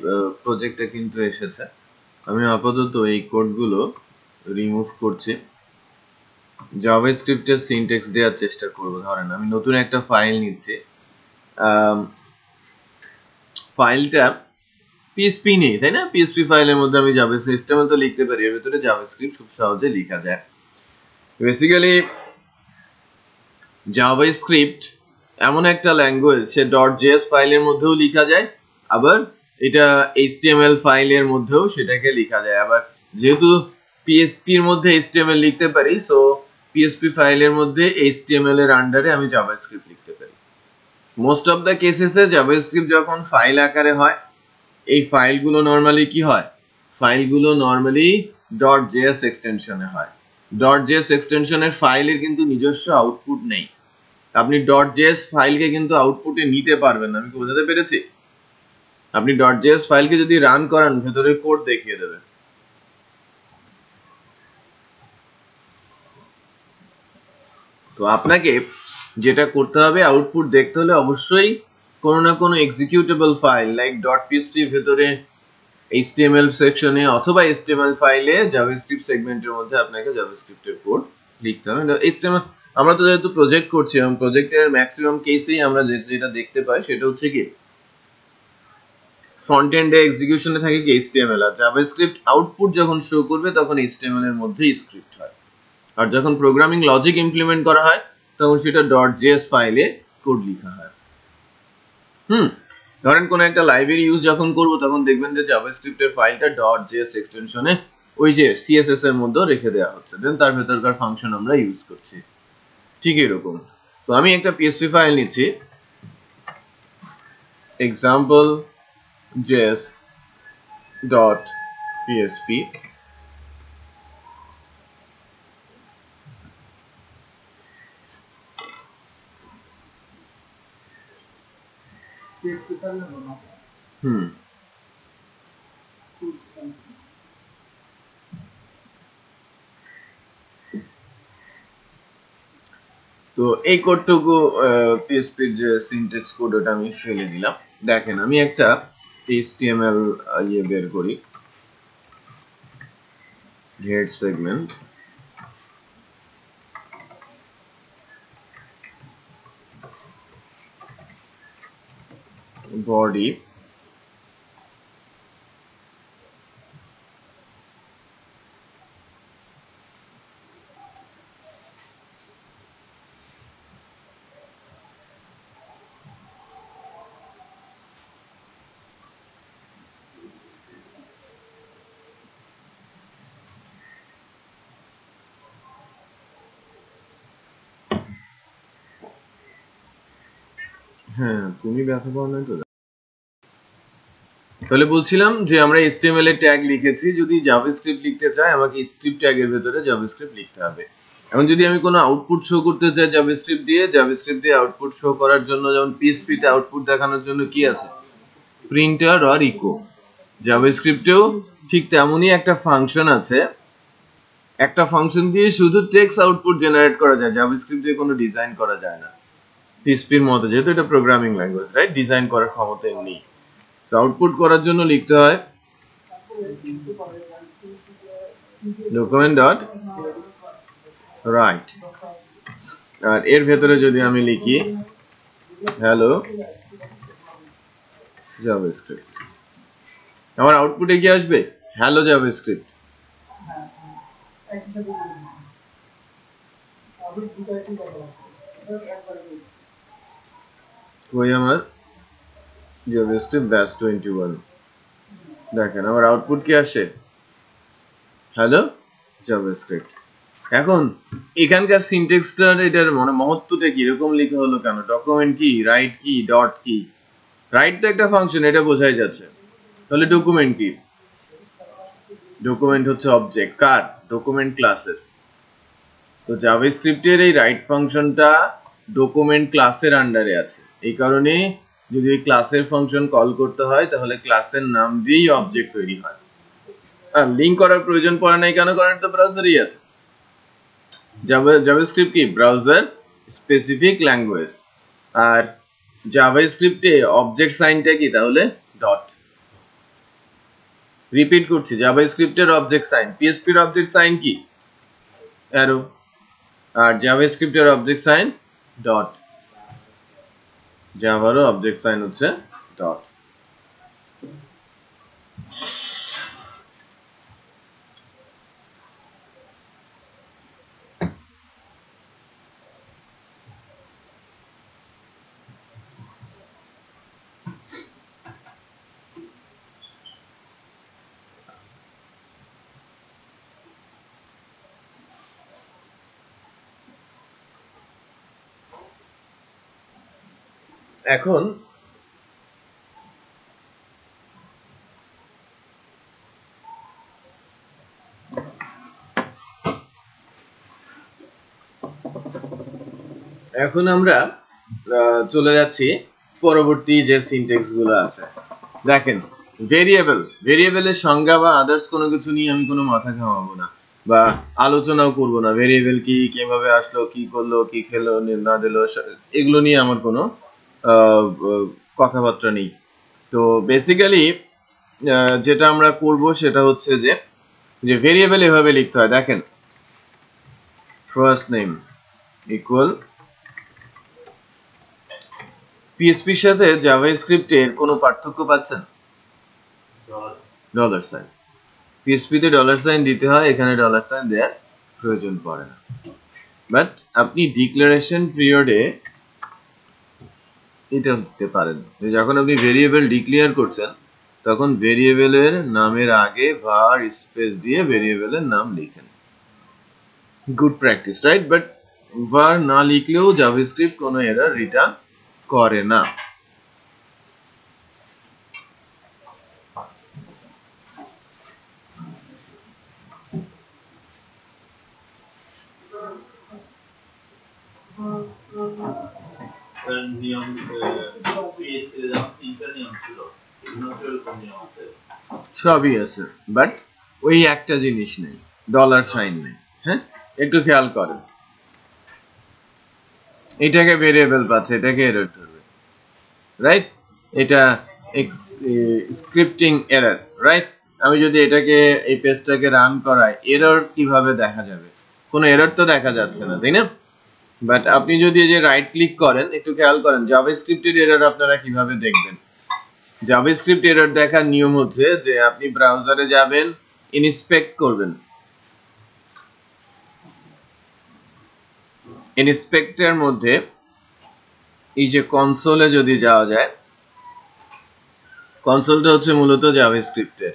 প্রজেক্টটা কিন্তু এসেছে। আমি আপাতত এই কোডগুলো রিমুভ করছি, জাভাস্ক্রিপ্টের সিনট্যাক্স দেওয়ার চেষ্টা করব। ধরেন আমি নতুন একটা ফাইল নিচ্ছি, ফাইলটা পিএসপি নেই, তাই না? পিএসপি ফাইলের মধ্যে আমি জাভাস্ক্রিপ্ট সিস্টেমে তো লিখতে পারি, এর ভিতরে জাভাস্ক্রিপ্ট খুব সহজে লেখা যায়। বেসিক্যালি জাভাস্ক্রিপ্ট এমন একটা ল্যাঙ্গুয়েজ, সে .js ফাইলের মধ্যেও লেখা যায়, আবার এটা HTML ফাইলের মধ্যেও সেটাকে লেখা যায়। আবার যেহেতু পিএসপির মধ্যে HTML লিখতে পারি, সো পিএসপি ফাইলের মধ্যে HTML এর আন্ডারে আমি জাভাস্ক্রিপ্ট লিখতে পারি। মোস্ট অফ দ্য কেসেসে জাভাস্ক্রিপ্ট যখন ফাইল আকারে হয়, এই ফাইলগুলো নরমালি কি হয়? ফাইলগুলো নরমালি .js এক্সটেনশনে হয়। .js এক্সটেনশনের ফাইলের কিন্তু নিজস্ব আউটপুট নেই। আপনি .js ফাইলকে কিন্তু আউটপুটে নিতে পারবেন না। আমি কি বোঝাতে পেরেছি? আপনি .js ফাইলকে যদি রান করান, ভেতরের কোড দেখিয়ে দেবে। তো আপনাকে যেটা করতে হবে, আউটপুট দেখতে হলে অবশ্যই কোনো না কোনো এক্সিকিউটেবল ফাইল লাইক .php ভেতরে HTML সেকশনে অথবা HTML ফাইলে জাভাস্ক্রিপ্ট সেগমেন্টের মধ্যে আপনাকে জাভাস্ক্রিপ্টের কোড লিখতে হবে। HTML আমরা তো যেহেতু প্রজেক্ট করছি, এবং প্রজেক্টের ম্যাক্সিমাম কেসেই আমরা যেটা দেখতে পাই সেটা হচ্ছে কি ফ্রন্ট এন্ডে এক্সিকিউশনে থাকে কি HTML, আর জাভাস্ক্রিপ্ট আউটপুট যখন শো করবে তখন HTML এর মধ্যেই স্ক্রিপ্ট হয়। আর যখন প্রোগ্রামিং লজিক ইমপ্লিমেন্ট করা হয় তখন সেটা .js ফাইলে কোড লেখা হয়। ধরেন কোন একটা লাইব্রেরি ইউজ যখন করব, তখন দেখবেন যে জাভাস্ক্রিপ্টের ফাইলটা .js এক্সটেনশনে ওই যে CSS এর মধ্যে রেখে দেওয়া হচ্ছে, দেন তার ভেতরকার ফাংশন আমরা ইউজ করছি। ঠিক এরকম। তো আমি একটা PHP ফাইল নিচ্ছি, example.js.php, তো এই কোডটুকু PHP-র যে সিনট্যাক্স কোড, ওটা আমি ফেলে দিলাম। দেখেন আমি একটা HTML বের করি, head segment, body, হ্যাঁ তুমি ব্যথা পাও না তো? তাহলে বলছিলাম যে আমরা HTML এর ট্যাগ লিখেছি, যদি জাভাস্ক্রিপ্ট লিখতে চাই আমাকে স্ক্রিপ্ট ট্যাগের ভেতরে জাভাস্ক্রিপ্ট লিখতে হবে। এখন যদি আমি কোনো আউটপুট শো করতে চাই জাভাস্ক্রিপ্ট দিয়ে আউটপুট শো করার জন্য, যেমন PHP তে আউটপুট দেখানোর জন্য কি আছে, প্রিন্টার আর ইকো। জাভাস্ক্রিপ্টেও ঠিক তেমনই একটা ফাংশন আছে, একটা ফাংশন দিয়ে শুধু টেক্সট আউটপুট জেনারেট করা যায়, জাভাস্ক্রিপ্ট দিয়ে কোনো ডিজাইন করা যায় না। PHP এর মতো, যেহেতু এটা প্রোগ্রামিং ল্যাঙ্গুয়েজ, রাইট, ডিজাইন করার ক্ষমতা নেই। আউটপুট করার জন্য লিখতে হয় document dot write, আর এর ভেতরে যদি আমি লিখি হ্যালো জাভাস্ক্রিপ্ট, আমার আউটপুটে কি আসবে? Hello JavaScript. কই আমার জাভাস্ক্রিপ্ট ব্যাচ 21, দেখেন আমার আউটপুট কি আসে, হ্যালো জাভাস্ক্রিপ্ট। এখন এখানকার সিনট্যাক্সটার এটার মানে মহত্বটা কি, এরকম লিখা হলো কেন? ডকুমেন্ট কি, রাইট কি, ডট কি? রাইট তো একটা ফাংশন, এটা বোঝাই যাচ্ছে। তাহলে ডকুমেন্ট কি? ডকুমেন্ট হচ্ছে অবজেক্ট কার? ডকুমেন্ট ক্লাসের। তো জাভাস্ক্রিপ্টের এই রাইট ফাংশনটা ডকুমেন্ট ক্লাসের আন্ডারে আছে, এই কারণে যদি এই ক্লাসের ফাংশন কল করতে হয় তাহলে ক্লাসের নাম দিয়েই অবজেক্ট তৈরি হয়। আর লিংক করার প্রয়োজন পড়ে নাই কেন? কারণ এটা ব্রাউজারই আছে। জাভাস্ক্রিপ্ট কি? Browser specific language. আর জাভাস্ক্রিপ্টে অবজেক্ট সাইনটা কি তাহলে? ডট। রিপিট করছি, জাভাস্ক্রিপ্টের অবজেক্ট সাইন, PHP এর অবজেক্ট সাইন কি? অ্যারো। আর জাভাস্ক্রিপ্টের অবজেক্ট সাইন ডট। জাভারও অবজেক্ট সাইন হচ্ছে ডট। এখন আমরা চলে যাচ্ছি পরবর্তী যে সিনট্যাক্স গুলো আছে। দেখেন ভেরিয়েবলের সংজ্ঞা বা আদার্স কোনো কিছু নিয়ে আমি কোনো মাথা ঘামাবো না বা আলোচনাও করব না। ভেরিয়েবল কি, কিভাবে আসলো, কি করলো, কি খেলো না দিলো, এগুলো নিয়ে আমার কোনো কথাবার্তা নেই। তো বেসিক্যালি যেটা আমরা করব সেটা হচ্ছে যে ভেরিয়েবল এভাবে লিখতে হয়। দেখেন ফার্স্ট নেম ইকুয়াল, PHP এর সাথে জাভাস্ক্রিপ্টের কোনো পার্থক্য পাচ্ছেন? Dollar sign. PHP তে ডলার সাইন দিতে হয়, এখানে ডলার সাইন দেওয়ার প্রয়োজন পড়ে না। বাট আপনি ডিক্লারেশন পিরিয়ডে এটা দিতে পারেন, যখন আপনি ভেরিয়েবল ডিক্লেয়ার করছেন তখন ভেরিয়েবলের নামের আগে var স্পেস দিয়ে ভেরিয়েবলের নাম লিখেন। Good practice, right? But var না লিখলেও জাভাস্ক্রিপ্ট কোনো এরর রিটার্ন করে না। সবই আছে, বাট ওই একটা জিনিস নেই, ডলার সাইন নেই। হ্যাঁ, একটু খেয়াল করেন, এটাকে ভেরিয়েবল পাচ্ছে, এটাকে এরর ধরবে, রাইট? এটা স্ক্রিপ্টিং এরর, রাইট? আমি যদি এটাকে এই পেজটাকে রান করাই, এরর কিভাবে দেখা যাবে? কোনো এরর তো দেখা যাচ্ছে না, তাই না? বাট আপনি যদি এই যে রাইট ক্লিক করেন, একটু খেয়াল করেন জাভাস্ক্রিপ্টের এরর আপনারা কিভাবে দেখবেন। জাভাস্ক্রিপ্ট এরর দেখার নিয়ম হচ্ছে যে আপনি ব্রাউজারে যাবেন, ইনস্পেক্ট করবেন, ইনস্পেক্টের মধ্যে এই যে কনসোলে যদি যাওয়া যায়, কনসোলটা হচ্ছে মূলত জাভাস্ক্রিপ্টের।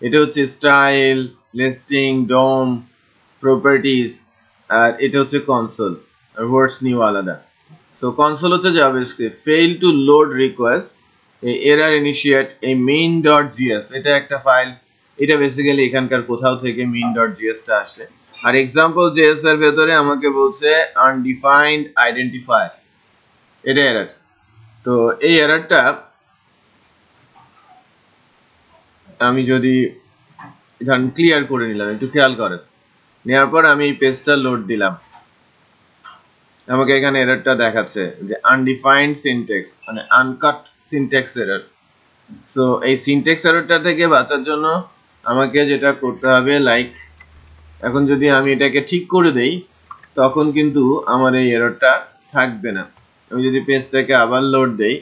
এটা হচ্ছে স্টাইল, লিস্টিং, ডম, প্রপার্টিজ, আর এটা হচ্ছে কনসোল, আর হোয়াটস নিউ আলাদা। সো কনসোল হচ্ছে JavaScript. Fail to load request এই এরর ইনিশিয়েট এই main.js এটা একটা ফাইল, এটা বেসিক্যালি এখানকার কোথাও থেকে main.js টা আসে। আর এক্সাম্পল জেএস এর ভেতরে আমাকে বলছে আনডিফাইন্ড আইডেন্টিফায়ার, এটা এরর। তো এই এররটা আমি যদি ধরুন ক্লিয়ার করে নিলাম, একটু খেয়াল করেন, নেওয়ার পর আমি এই পেজটা লোড দিলাম, আমাকে এখানে এররটা দেখাচ্ছে যে আনডিফাইন্ড সিনট্যাক্স, মানে আনকাট সিনট্যাক্স এরর। সো এই সিনট্যাক্স এররটা থেকে বাঁচার জন্য আমাকে যেটা করতে হবে, লাইক এখন যদি আমি এটাকে ঠিক করে দেই তখন কিন্তু আমার এই এররটা থাকবে না। আমি যদি পেজটাকে আবার লোড দেই,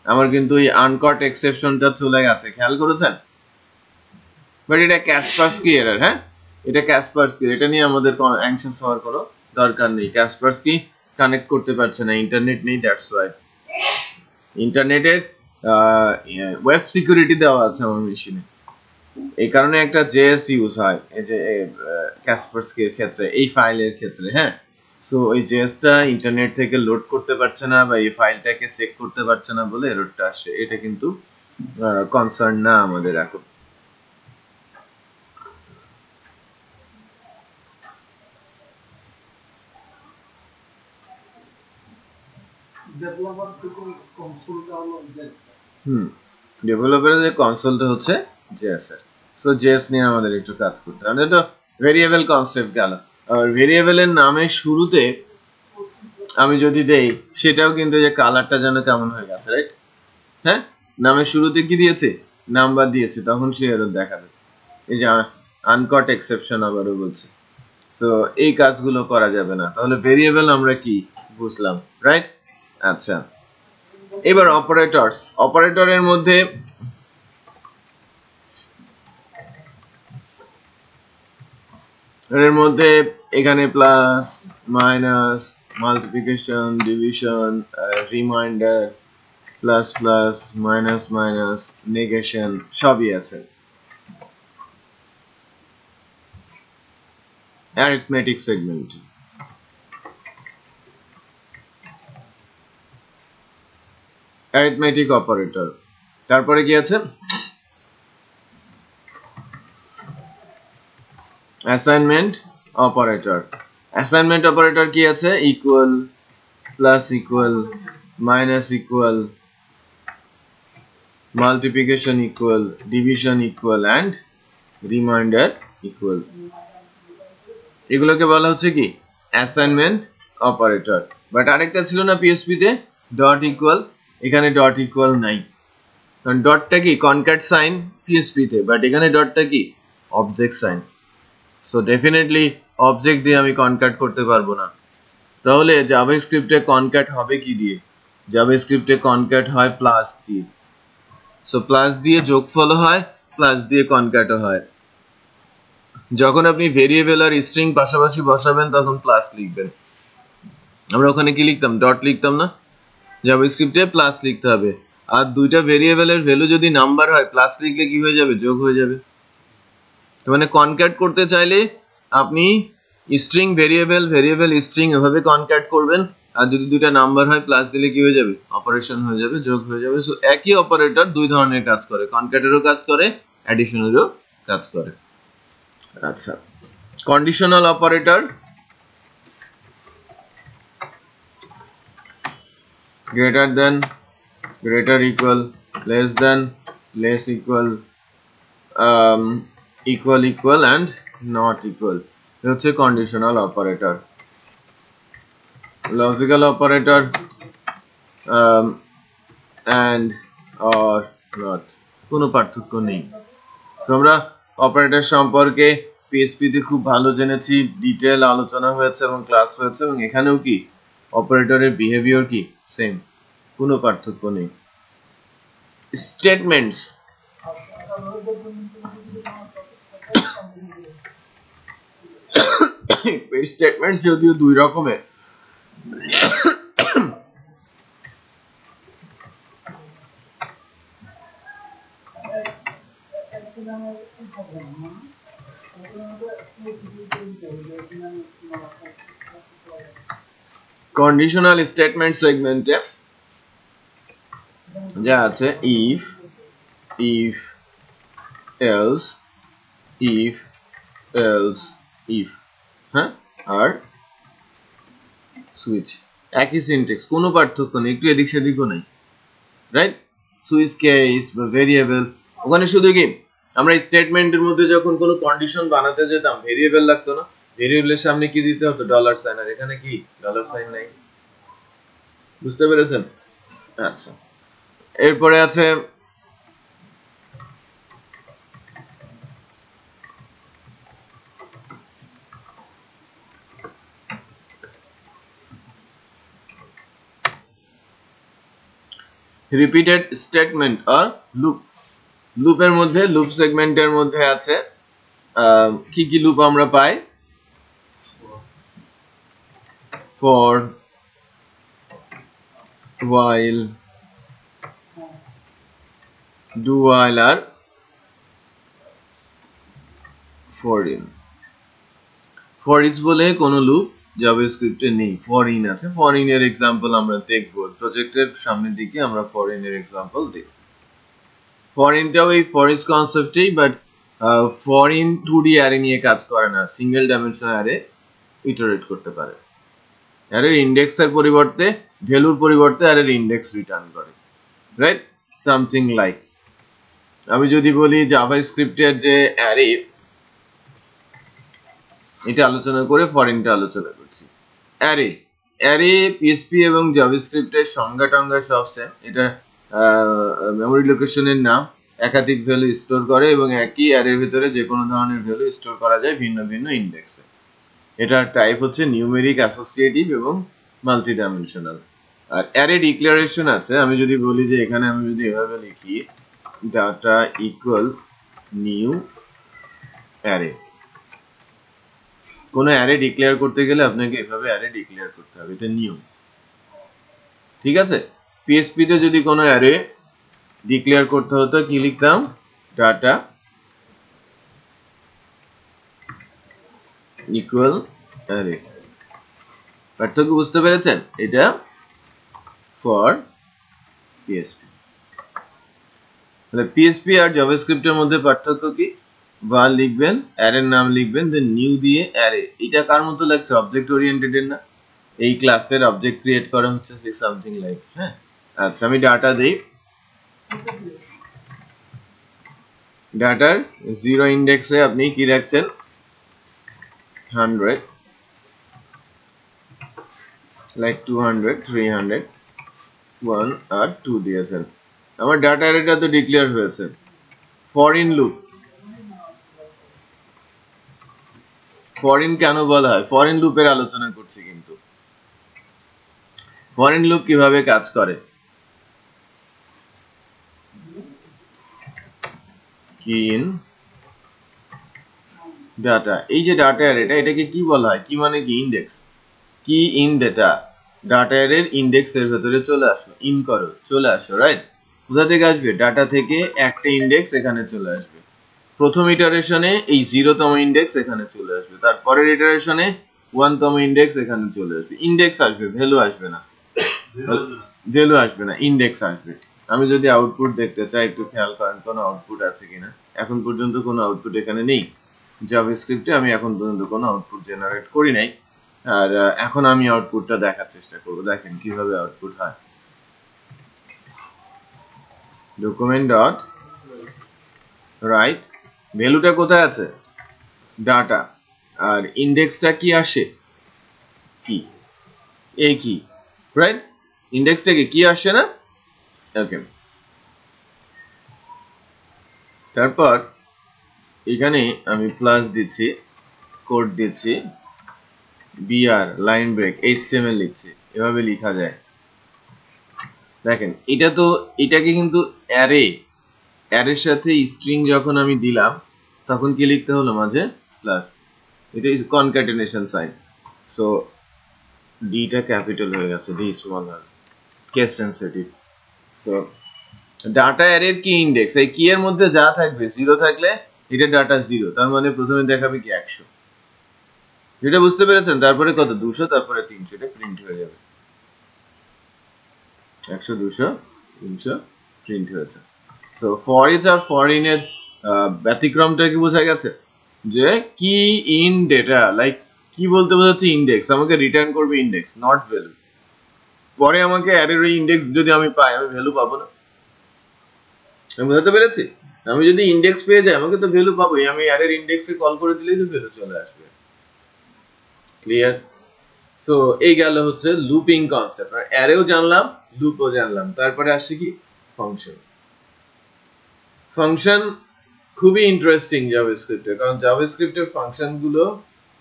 আমার কিন্তু এই আনকাট এক্সেপশনটা চলে গেছে, খেয়াল করেছেন? বাট এটা ক্যাসপারস্কি এরর, হ্যাঁ এটা ক্যাসপারস্কি, এটা নিয়ে আমাদের অ্যাংশাস হওয়ার কোনো দরকার নেই। ক্যাসপারস্কি কানেক্ট করতে পারছে না, ইন্টারনেট নেই, দ্যাটস ওয়াই। ইন্টারনেটের ওয়েব সিকিউরিটি দেওয়া আছে আমার মেশিনে, এই কারণে একটা জেএস ইউজ হয় এই যে ক্যাসপারস্কির ক্ষেত্রে, এই ফাইলের ক্ষেত্রে, হ্যাঁ। সো এই জেএসটা ইন্টারনেট থেকে লোড করতে পারছে না বা এই ফাইলটাকে চেক করতে পারছে না বলে এররটা আসে, এটা কিন্তু কনসার্ন না আমাদের এখন। ডেভেলপারের যে কনসোলটা হচ্ছে জেএস এর। সো জেএস নিয়ে আমাদের একটু কাজ করতে হবে। এটা ভেরিয়েবল কনসেপ্ট গেল। আর ভেরিয়েবলের নামের শুরুতে আমি যদি দেই, সেটাও কিন্তু যে কালারটা যেন কেমন হয়ে গেছে, রাইট? হ্যাঁ, নামের শুরুতে কি দিয়েছে, নাম্বার দিয়েছে, তখন সে এরর দেখাবে। এই যে আনকট এক্সেপশন আবারও বলছে। সো এই কাজগুলো করা যাবে না। তাহলে ভেরিয়েবল আমরা কি বুঝলাম, রাইট? আচ্ছা, এবার অপারেটরস। অপারেটরের মধ্যে এখানে plus, minus, multiplication, division, reminder, plus plus, minus minus, negation সবই আছে। Arithmetic segment, arithmetic operator. তারপরে কি আছে? Assignment operator. অ্যাসাইনমেন্ট অপারেটর কি আছে? Equal, plus equal, minus equal, multiplication equal, division equal and reminder equal. এগুলোকে বলা হচ্ছে কি? Assignment operator. বাট আরেকটা ছিল না পিএসপি তে, ডট ইকুয়াল। এখানে ডট ইকুয়াল নাই, কারণ ডটটা কি কনক্যাট সাইন পিএসপি তে, বাট এখানে ডটটা কি object sign. So definitely object দিয়ে আমি কনক্যাট করতে পারবো না। তাহলে জাভাস্ক্রিপ্টে কনক্যাট হবে কি দিয়ে? জাভাস্ক্রিপ্টে কনক্যাট হয় প্লাস দিয়ে। সো প্লাস দিয়ে যোগফল হয়, প্লাস দিয়ে কনক্যাটও হয়। যখন আপনি ভেরিয়েবল আর স্ট্রিং পাশাপাশি বসাবেন তখন প্লাস লিখবেন। আমরা ওখানে কি লিখতাম? ডট লিখতাম না? জাভাস্ক্রিপ্টে প্লাস লিখতে হবে। আর দুইটা ভেরিয়েবলের ভ্যালু যদি নাম্বার হয়, প্লাস লিখলে কি হয়ে যাবে? যোগ হয়ে যাবে। মানে কনক্যাট করতে চাইলে আপনি স্ট্রিং ভেরিয়েবল, ভেরিয়েবল স্ট্রিং এভাবে কনক্যাট করবেন। আর যদি দুইটা নাম্বার হয়, প্লাস দিলে কি হয়ে যাবে? অপারেশন হয়ে যাবে, যোগ হয়ে যাবে। সো একই অপারেটর দুই ধরনের কাজ করে, কনক্যাটেরও কাজ করে, অ্যাডিশনেরও কাজ করে। আচ্ছা, conditional operator, greater than, greater equal, less than, less equal, equal equal and not equal, হচ্ছে conditional operator. Logical operator, and, or, not, কোনো পার্থক্য নেই। সো আমরা অপারেটর সম্পর্কে পিএসপি তে খুব ভালো জেনেছি, ডিটেল আলোচনা হয়েছে এবং ক্লাস হয়েছে, এবং এখানেও কি অপারেটরের বিহেভিয়ার কি সেম, কোনো পার্থক্য নেই। স্টেটমেন্টস, স্টেটমেন্টস যদিও দুই রকমের। কন্ডিশনাল স্টেটমেন্ট সেগমেন্টে যা আছে if else if else if, হ্যাঁ, আর সুইচ, একই সিনট্যাক্স, কোনো পার্থক্য নেই, একটু এদিক সেদিকও নেই, রাইট? সুইচ কেস বা ভেরিয়েবল, ওখানে শুধু কি আমরা স্টেটমেন্টের মধ্যে যখন কোনো কন্ডিশন বানাতে যেতাম ভেরিয়েবল লাগতো না, ভেরিয়েবলের সামনে কি দিতে হতো? ডলার সাইন, আর এখানে কি ডলার সাইন নাই। বুঝতে পেরেছেন? আচ্ছা, এরপরে আছে রিপিটেড স্টেটমেন্ট আর লুপ। লুপের মধ্যে, লুপ সেগমেন্টের মধ্যে আছে কি কি লুপ আমরা পাই? ফর, while, do while আর for in। for each বলে কোনো লুপ জাভাস্ক্রিপ্টে নেই, for in আছে। for in এর এক্সাম্পল আমরা দেখব প্রজেক্টের সামনের দিকে, আমরা for in এর এক্সাম্পল দেখব। for in টাও এই for each কনসেপ্টেই, but for in 2D array নিয়ে কাজ করে না, সিঙ্গেল ডাইমেনশন অ্যারে ইটারেট করতে পারে। অ্যারের ইন্ডেক্সের পরিবর্তে, ভ্যালুর পরিবর্তে অ্যারের ইন্ডেক্স রিটার্ন করে, রাইট? সামথিং লাইক, আমি যদি বলি জাভাস্ক্রিপ্টের যে অ্যারে, এটা আলোচনা করে ফরেনটা আলোচনা করছি। অ্যারে, অ্যারে পিএসপি এবং জাভাস্ক্রিপ্টের সংজ্ঞা টঙ্গা সব সেম। এটা মেমরি লোকেশনের নাম, একাধিক ভ্যালু স্টোর করে এবং একই অ্যারের ভিতরে যে কোনো ধরনের ভ্যালু স্টোর করা যায় ভিন্ন ভিন্ন ইন্ডেক্সে। এটার টাইপ হচ্ছে নিউমেরিক, অ্যাসোসিয়েটিভ এবং মাল্টি ডাইমেনশনাল। আর অ্যারে ডিক্লারেশন আছে, আমি যদি বলি যে এখানে আমি যদি এভাবে লিখি ডাটা ইকুয়াল নিউ অ্যারে, কোনো অ্যারে ডিক্লেয়ার করতে গেলে আপনাকে এভাবে অ্যারে ডিক্লেয়ার করতে হবে, এটা নিয়ম, ঠিক আছে? পিএসপি তে যদি কোনো অ্যারে ডিক্লেয়ার করতে হতো কি লিখতাম? Data equal array. পার্থক্য বুঝতে পেরেছেন? এটা ফর পিএসপি। তাহলে পিএসপি আর জাভাস্ক্রিপ্টের মধ্যে পার্থক্য কি? var লিখবেন, অ্যারের নাম লিখবেন, দেন নিউ দিয়ে অ্যারে। এটা কার মতো লাগছে? অবজেক্ট ওরিয়েন্টেড এর না? এই ক্লাসের অবজেক্ট ক্রিয়েট করা হচ্ছে সামথিং লাইক, হ্যাঁ। আচ্ছা, আমি ডাটা দেই, ডাটার 0 ইন্ডেক্সে আপনি কি রাখছেন? 100, লাইক 200, 300, 1 আর 2 দিয়েছেন। আমার ডাটা অ্যারেটা তো ডিক্লেয়ার হয়েছে। ফরিন লুপ, ফরিন কেন বলা হয়? ফরিন লুপের আলোচনা করছি, কিন্তু ফরিন লুপ কিভাবে কাজ করে? কি ইন ডাটা, এই যে ডাটা অ্যারেটা, এটাকে কি বলা হয়? কি মানে কি? ইন্ডেক্স। কি ইন ডাটা, ডাটা অ্যারের ইন্ডেক্স এর ভেতরে চলে আসো, ইন করো, চলে আসো, রাইট? কোথা থেকে আসবে? ডাটা থেকে একটা ইন্ডেক্স এখানে চলে আসবে। প্রথম ইটারেশনে এই 0তম ইন্ডেক্স এখানে চলে আসবে, তারপরের ইটারেশনে 1তম ইন্ডেক্স এখানে চলে আসবে। ইন্ডেক্স আসবে, ভ্যালু আসবে না, ভ্যালু আসবে না, ইন্ডেক্স আসবে। আমি যদি আউটপুট দেখতে চাই, একটু খেয়াল করেন কোনো আউটপুট আছে কিনা। এখন পর্যন্ত কোনো আউটপুট এখানে নেই, জাভাস্ক্রিপ্টে আমি এখন পর্যন্ত কোনো আউটপুট জেনারেট করি নাই। আর এখন আমি আউটপুটটা দেখার চেষ্টা করব, দেখেন কিভাবে আউটপুট হয়। ডকুমেন্ট ডট রাইট, ভ্যালুটা কোথায় আছে? ডাটা, আর ইন্ডেক্সটা কি আসে? কি, এই কি, রাইট? ইন্ডেক্স থেকে কি আসে না? ওকে, তারপর এখানে আমি প্লাস দিচ্ছি, কোড দিচ্ছি, বিআর লাইন ব্রেক, এইচটিএমএল লিখছি, এভাবে লেখা যায়। দেখেন এটা তো, এটাকে কিন্তু অ্যারে, অ্যারের সাথে স্ট্রিং যখন আমি দিলাম তখন কি লিখতে হলো মাঝে? প্লাস। এটা ইজ কনক্যাটেনেশন সাইন, সো ডিটা ক্যাপিটাল হয়ে গেছে, ডি স্মল আর কেস সেনসিটিভ। সো ডাটা অ্যারের কি ইন্ডেক্স, এই কি এর মধ্যে যা থাকবে 0 থাকলে এটা ডাটা 0, তার মানে প্রথমে দেখাবে কি 100, যেটা বুঝতে পেরেছেন? তারপরে কত? 200, তারপরে 300, এটা প্রিন্ট হয়ে যাবে 100, 200, 300, প্রিন্ট হয়েছে। সো ফর ইচ আর ফর ইন এর ব্যতিক্রমটা কি বোঝা গেছে, যে কি ইন ডেটা, লাইক কি বলতে বোঝাচ্ছে ইন্ডেক্স, আমাকে রিটার্ন করবে ইন্ডেক্স, নট ভ্যালু। পরে আমাকে অ্যারের ওই ইন্ডেক্স যদি আমি পাই, আমি ভ্যালু পাবো না। আমি বুঝতে পেরেছি? আমি যদি ইন্ডেক্স পেয়ে যাই, আমাকে তো ভ্যালু পাবোই, আমি অ্যারের ইন্ডেক্সে কল করে দিলেই তো ভ্যালু চলে আসবে। ক্লিয়ার? সো এই গেল হচ্ছে লুপিং কনসেপ্ট। অ্যারেও জানলাম, লুপও জানলাম, তারপরে আসছে কি ফাংশন। ফাংশন খুবই ইন্টারেস্টিং জাভাস্ক্রিপ্টে, কারণ জাভাস্ক্রিপ্টের ফাংশন গুলো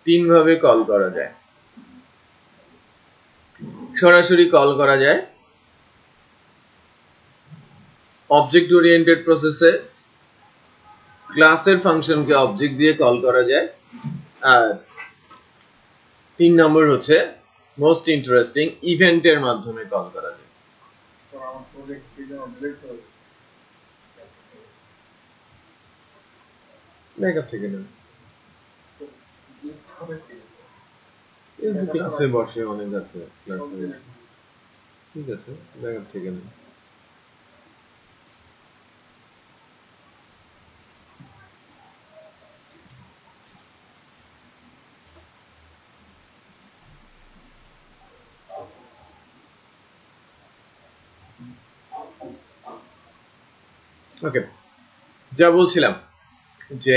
3 ভাবে কল করা যায়। সরাসরি কল করা যায় অবজেক্ট ওরিয়েন্টেড প্রসেসে, ক্লাসের ফাংশনকে অবজেক্ট দিয়ে কল করা যায়, আর 3 নম্বর হচ্ছে মোস্ট ইন্টারেস্টিং, ইভেন্টের মাধ্যমে কল করা যায়। ব্যাকআপ থেকে নেন, ক্লাসে বসে অনেক আছে, ক্লাসে ঠিক আছে, ব্যাকআপ থেকে নেন। ওকে, যা বলছিলাম যে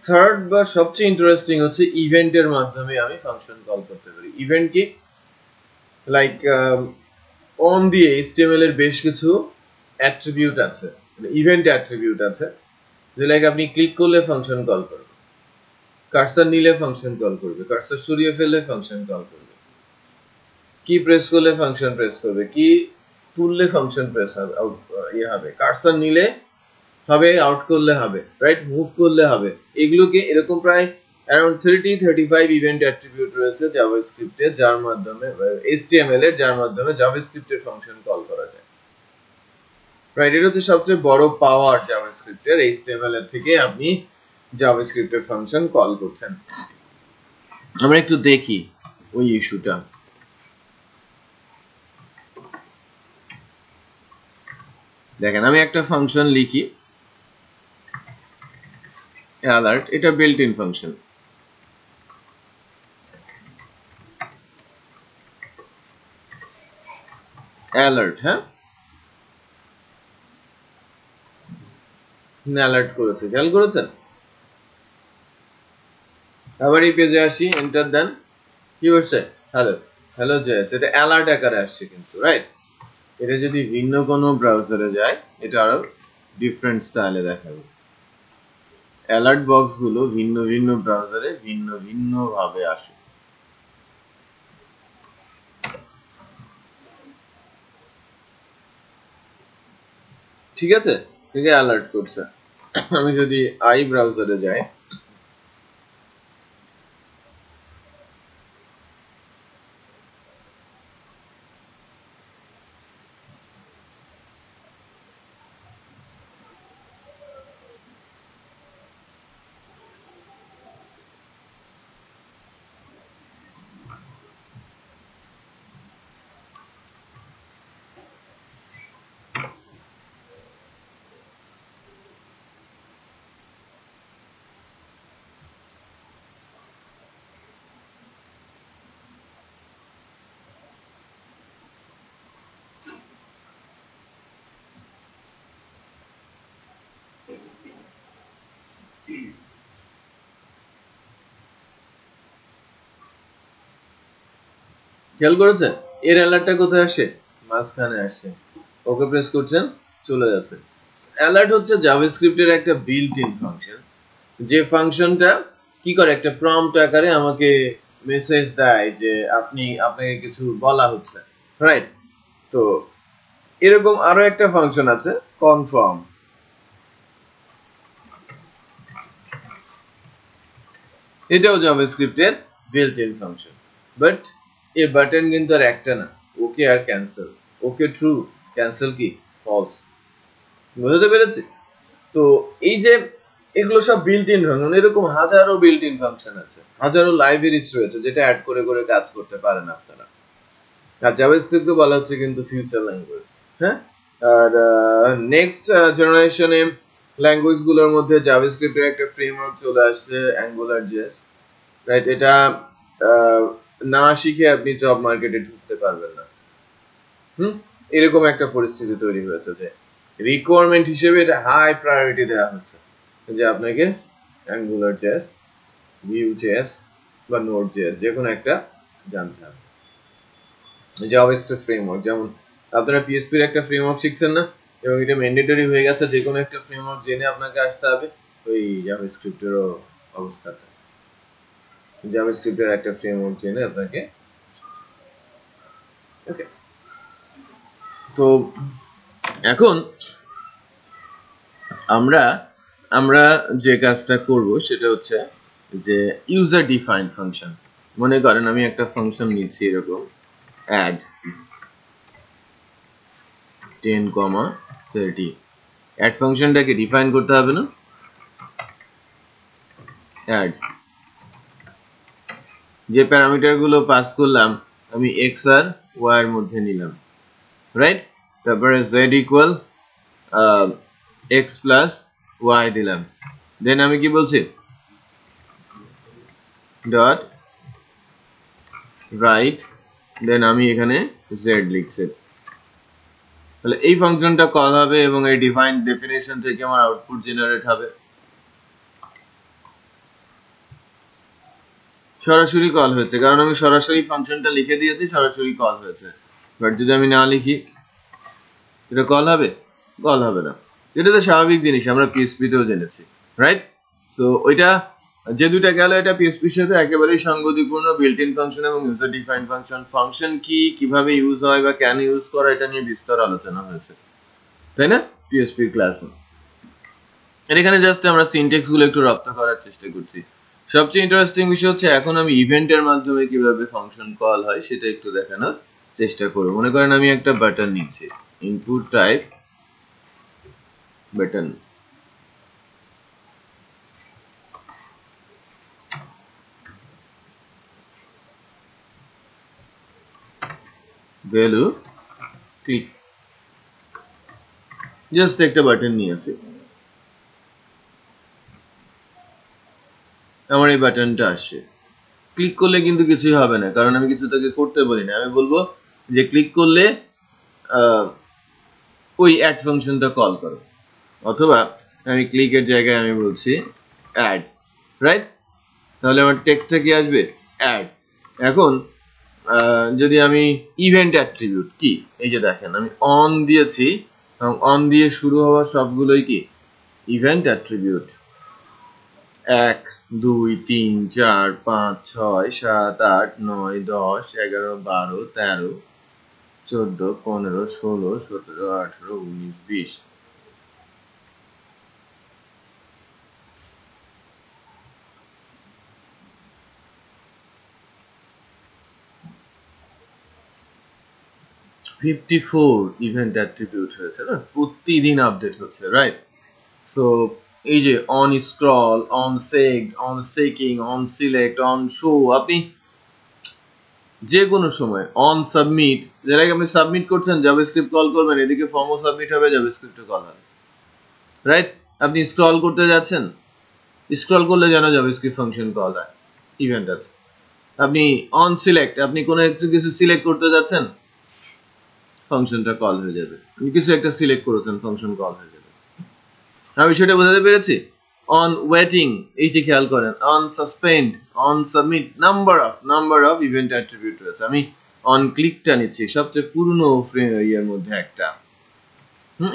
থার্ড বা সবচেয়ে ইন্টারেস্টিং হচ্ছে ইভেন্টের মাধ্যমে আমি ফাংশন কল করতে পারি। ইভেন্ট কি? লাইক অন দিয়ে HTML এর বেশ কিছু অ্যাট্রিবিউট আছে, ইভেন্ট অ্যাট্রিবিউট আছে, যে লাইক আপনি ক্লিক করলে ফাংশন কল করবে, কার্সার নিলে ফাংশন কল করবে, কার্সার সরিয়ে ফেললে ফাংশন কল করবে, কি প্রেস করলে ফাংশন প্রেস করবে, কি তুললে ফাংশন প্রেস হবে, হবে, কার্সার নিলে হবে, আউট করলে হবে, রাইট, মুভ করলে হবে। এগুলোকে এরকম প্রায় অ্যারাউন্ড 30-35 ইভেন্ট অ্যাট্রিবিউট রয়েছে জাভাস্ক্রিপ্টে, যার মাধ্যমে HTML এর, যার মাধ্যমে জাভাস্ক্রিপ্টের ফাংশন কল করা যায়। রাইট, এটা হচ্ছে সবচেয়ে বড় পাওয়ার জাভাস্ক্রিপ্টের, HTML এর থেকে আপনি জাভাস্ক্রিপ্টের ফাংশন কল করছেন। আমরা একটু দেখি ওই ইস্যুটা। দেখেন, আমি একটা ফাংশন লিখি alert, এটা বিল্ট ইন ফাংশন। alert, হ্যাঁ, alert করেছে, খেয়াল করেছেন? আবার এই পেজে আসি, এন্টার দেন, কি হচ্ছে? হ্যালো, হ্যালো জেএস, এটা অ্যালার্ট আকারে আসছে কিন্তু, রাইট? এটা যদি ভিন্ন কোনো ব্রাউজারে যায়, এটা আরো ডিফারেন্ট স্টাইলে দেখাবে। অ্যালার্ট বক্স গুলো ভিন্ন ভিন্ন ব্রাউজারে ভিন্ন ভিন্ন ভাবে আসে। ঠিক আছে, থেকে অ্যালার্ট করছে। আমি যদি আই ব্রাউজারে যাই, খেয়াল করেছেন এর অ্যালার্টটা কোথায় আসে? মাঝখানে আসে। ওকে প্রেস করছেন, চলে যাচ্ছে। অ্যালার্ট হচ্ছে জাভাস্ক্রিপ্টের একটা বিল্ট ইন ফাংশন, যে ফাংশনটা কি করে, একটা প্রম্পট আকারে আমাকে মেসেজ দেয় যে আপনাকে কিছু বলা হচ্ছে, রাইট? তো এরকম আরো একটা ফাংশন আছে কনফার্ম। এটাও জাভাস্ক্রিপ্টের বিল্ট ইন ফাংশন, বাট এই বাটন কিন্তু আর একটা না, ওকে আর ক্যান্সেল। ওকে ট্রু, ক্যান্সেল কি ফলস। বুঝতে পেরেছি? তো এই যে এগুলো সব বিল্ট ইন ফাংশন, এরকম হাজারো বিল্ট ইন ফাংশন আছে, হাজারো লাইব্রেরিজ রয়েছে যেটা অ্যাড করে করে কাজ করতে পারেন আপনারা। আর জাভাস্ক্রিপ্ট বলা হচ্ছে কিন্তু ফিউচার ল্যাঙ্গুয়েজ। হ্যাঁ, আর নেক্সট জেনারেশনে ল্যাঙ্গুয়েজ গুলোর মধ্যে জাভাস্ক্রিপ্টের একটা ফ্রেমওয়ার্ক চলে আসছে, অ্যাঙ্গুলার.js, রাইট? এটা না শিখে আপনি জব মার্কেটে ঢুকতে পারবেন না। এরকম একটা পরিস্থিতি তৈরি হয়েছে যে রিকোয়ারমেন্ট হিসেবে এটা হাই প্রায়োরিটি দেওয়া হচ্ছে যে আপনাকে অ্যাঙ্গুলার.js, Vue.js বা Node.js যে কোনো একটা জানতে হবে। জাভাস্ক্রিপ্ট ফ্রেমওয়ার্ক, যেমন আপনারা পিএইচপি এর একটা ফ্রেমওয়ার্ক শিখছেন না, এবং এটা ম্যান্ডেটরি হয়ে গেছে যে কোনো একটা ফ্রেমওয়ার্ক জেনে আপনাকে আসতে হবে, ওই জাভাস্ক্রিপ্টেরও অবস্থাটা। জাভাস্ক্রিপ্টের একটা ফ্রেমওয়ার্ক জেনে আপনাকে, ওকে। তো এখন আমরা যে কাজটা করব সেটা হচ্ছে যে ইউজার ডিফাইন্ড ফাংশন। মনে করেন আমি একটা ফাংশন নিচ্ছি এরকম add 10,30, add ফাংশনটাকে ডিফাইন করতে হবে না? add যে প্যারামিটার গুলো পাস করলাম আমি x আর y এর মধ্যে নিলাম, রাইট? তারপরে z equal x plus y দিলাম, দেন আমি কি বলছি ডট রাইট, দেন আমি এখানে z লিখছি। তাহলে এই ফাংশনটা কল হবে এবং এই ডিফাইন্ড ডেফিনেশন থেকে আমার আউটপুট জেনারেট হবে। সরাসরি কল হয়েছে কারণ আমি সরাসরি ফাংশনটা লিখে দিয়েছি, সরাসরি কল হয়েছে। বাট যদি আমি না লিখি এটা কল হবে? কল হবে না। এটা তো স্বাভাবিক জিনিস, আমরা পিএইচপি তেও জেনেছি, রাইট? সো ওইটা যে দুইটা গেল এটা পিএইচপির সাথে একেবারেই সঙ্গতিপূর্ণ, বিল্ট ইন ফাংশন এবং ইউজার ডিফাইন্ড ফাংশন। ফাংশন কি, কিভাবে ইউজ হয় বা কেন ইউজ করা, এটা নিয়ে বিস্তর আলোচনা হয়েছে, তাই না, পিএইচপি ক্লাসে। আর এখানে জাস্ট আমরা সিনট্যাক্স গুলো একটু রপ্ত করার চেষ্টা করছি। সবচেয়ে ইন্টারেস্টিং বিষয় হচ্ছে এখন আমি ইভেন্টের মাধ্যমে কিভাবে ফাংশন কল হয় সেটা একটু দেখানোর চেষ্টা করব। মনে করেন আমি একটা বাটন নিচ্ছি, input type button, value click, just একটা বাটন নিয়েছি। আমার এই বাটনটা আসছে, ক্লিক করলে কিন্তু কিছুই হবে না কারণ আমি কিছু তাকে করতে বলি না। আমি বলবো যে ক্লিক করলে ওই অ্যাড ফাংশনটা কল করো, অথবা আমি ক্লিকের জায়গায় আমি বলছি অ্যাড, রাইট? তাহলে আমার টেক্সটটা কি আসবে? অ্যাড। এখন যদি আমি ইভেন্ট অ্যাট্রিবিউট কি, এই যে দেখেন আমি অন দিয়েছি এবং অন দিয়ে শুরু হওয়া সবগুলোই কি ইভেন্ট অ্যাট্রিবিউট। 1 2 3 4 5 6 7 8 9 10 11 12 13 14 15 16 17 18 19 20। ইভেন্ট অ্যাট্রিবিউট হয়েছে না, প্রতিদিন আপডেট হচ্ছে, রাইট? সো এই যে on scroll, on seeked, on seeking, on select, on show, আপনি যে কোনো সময় অন সাবমিট, যেটা আপনি সাবমিট করছেন জাভাস্ক্রিপ্ট কল করবেন, এদিকে ফর্মও সাবমিট হবে, জাভাস্ক্রিপ্টও কল হবে, রাইট? আপনি স্ক্রল করতে যাচ্ছেন, স্ক্রল করলে যেন জাভাস্ক্রিপ্ট ফাংশন কল হয়, ইভেন্ট আছে। আপনি অন সিলেক্ট, আপনি কোনো কিছু সিলেক্ট করতে যাচ্ছেন, ফাংশনটা কল হয়ে যাবে। আপনি কিছু একটা সিলেক্ট করেছেন, ফাংশন কল হয়ে যাবে। আমি বিষয়টা বোঝাতে পেরেছি? অন ওয়েটিং, এই যে খেয়াল করেন, on suspend, on submit, number of event attribute রয়েছে। আমি অন ক্লিকটা নিচ্ছি, সবচেয়ে পুরনো ইয়ের মধ্যে একটা,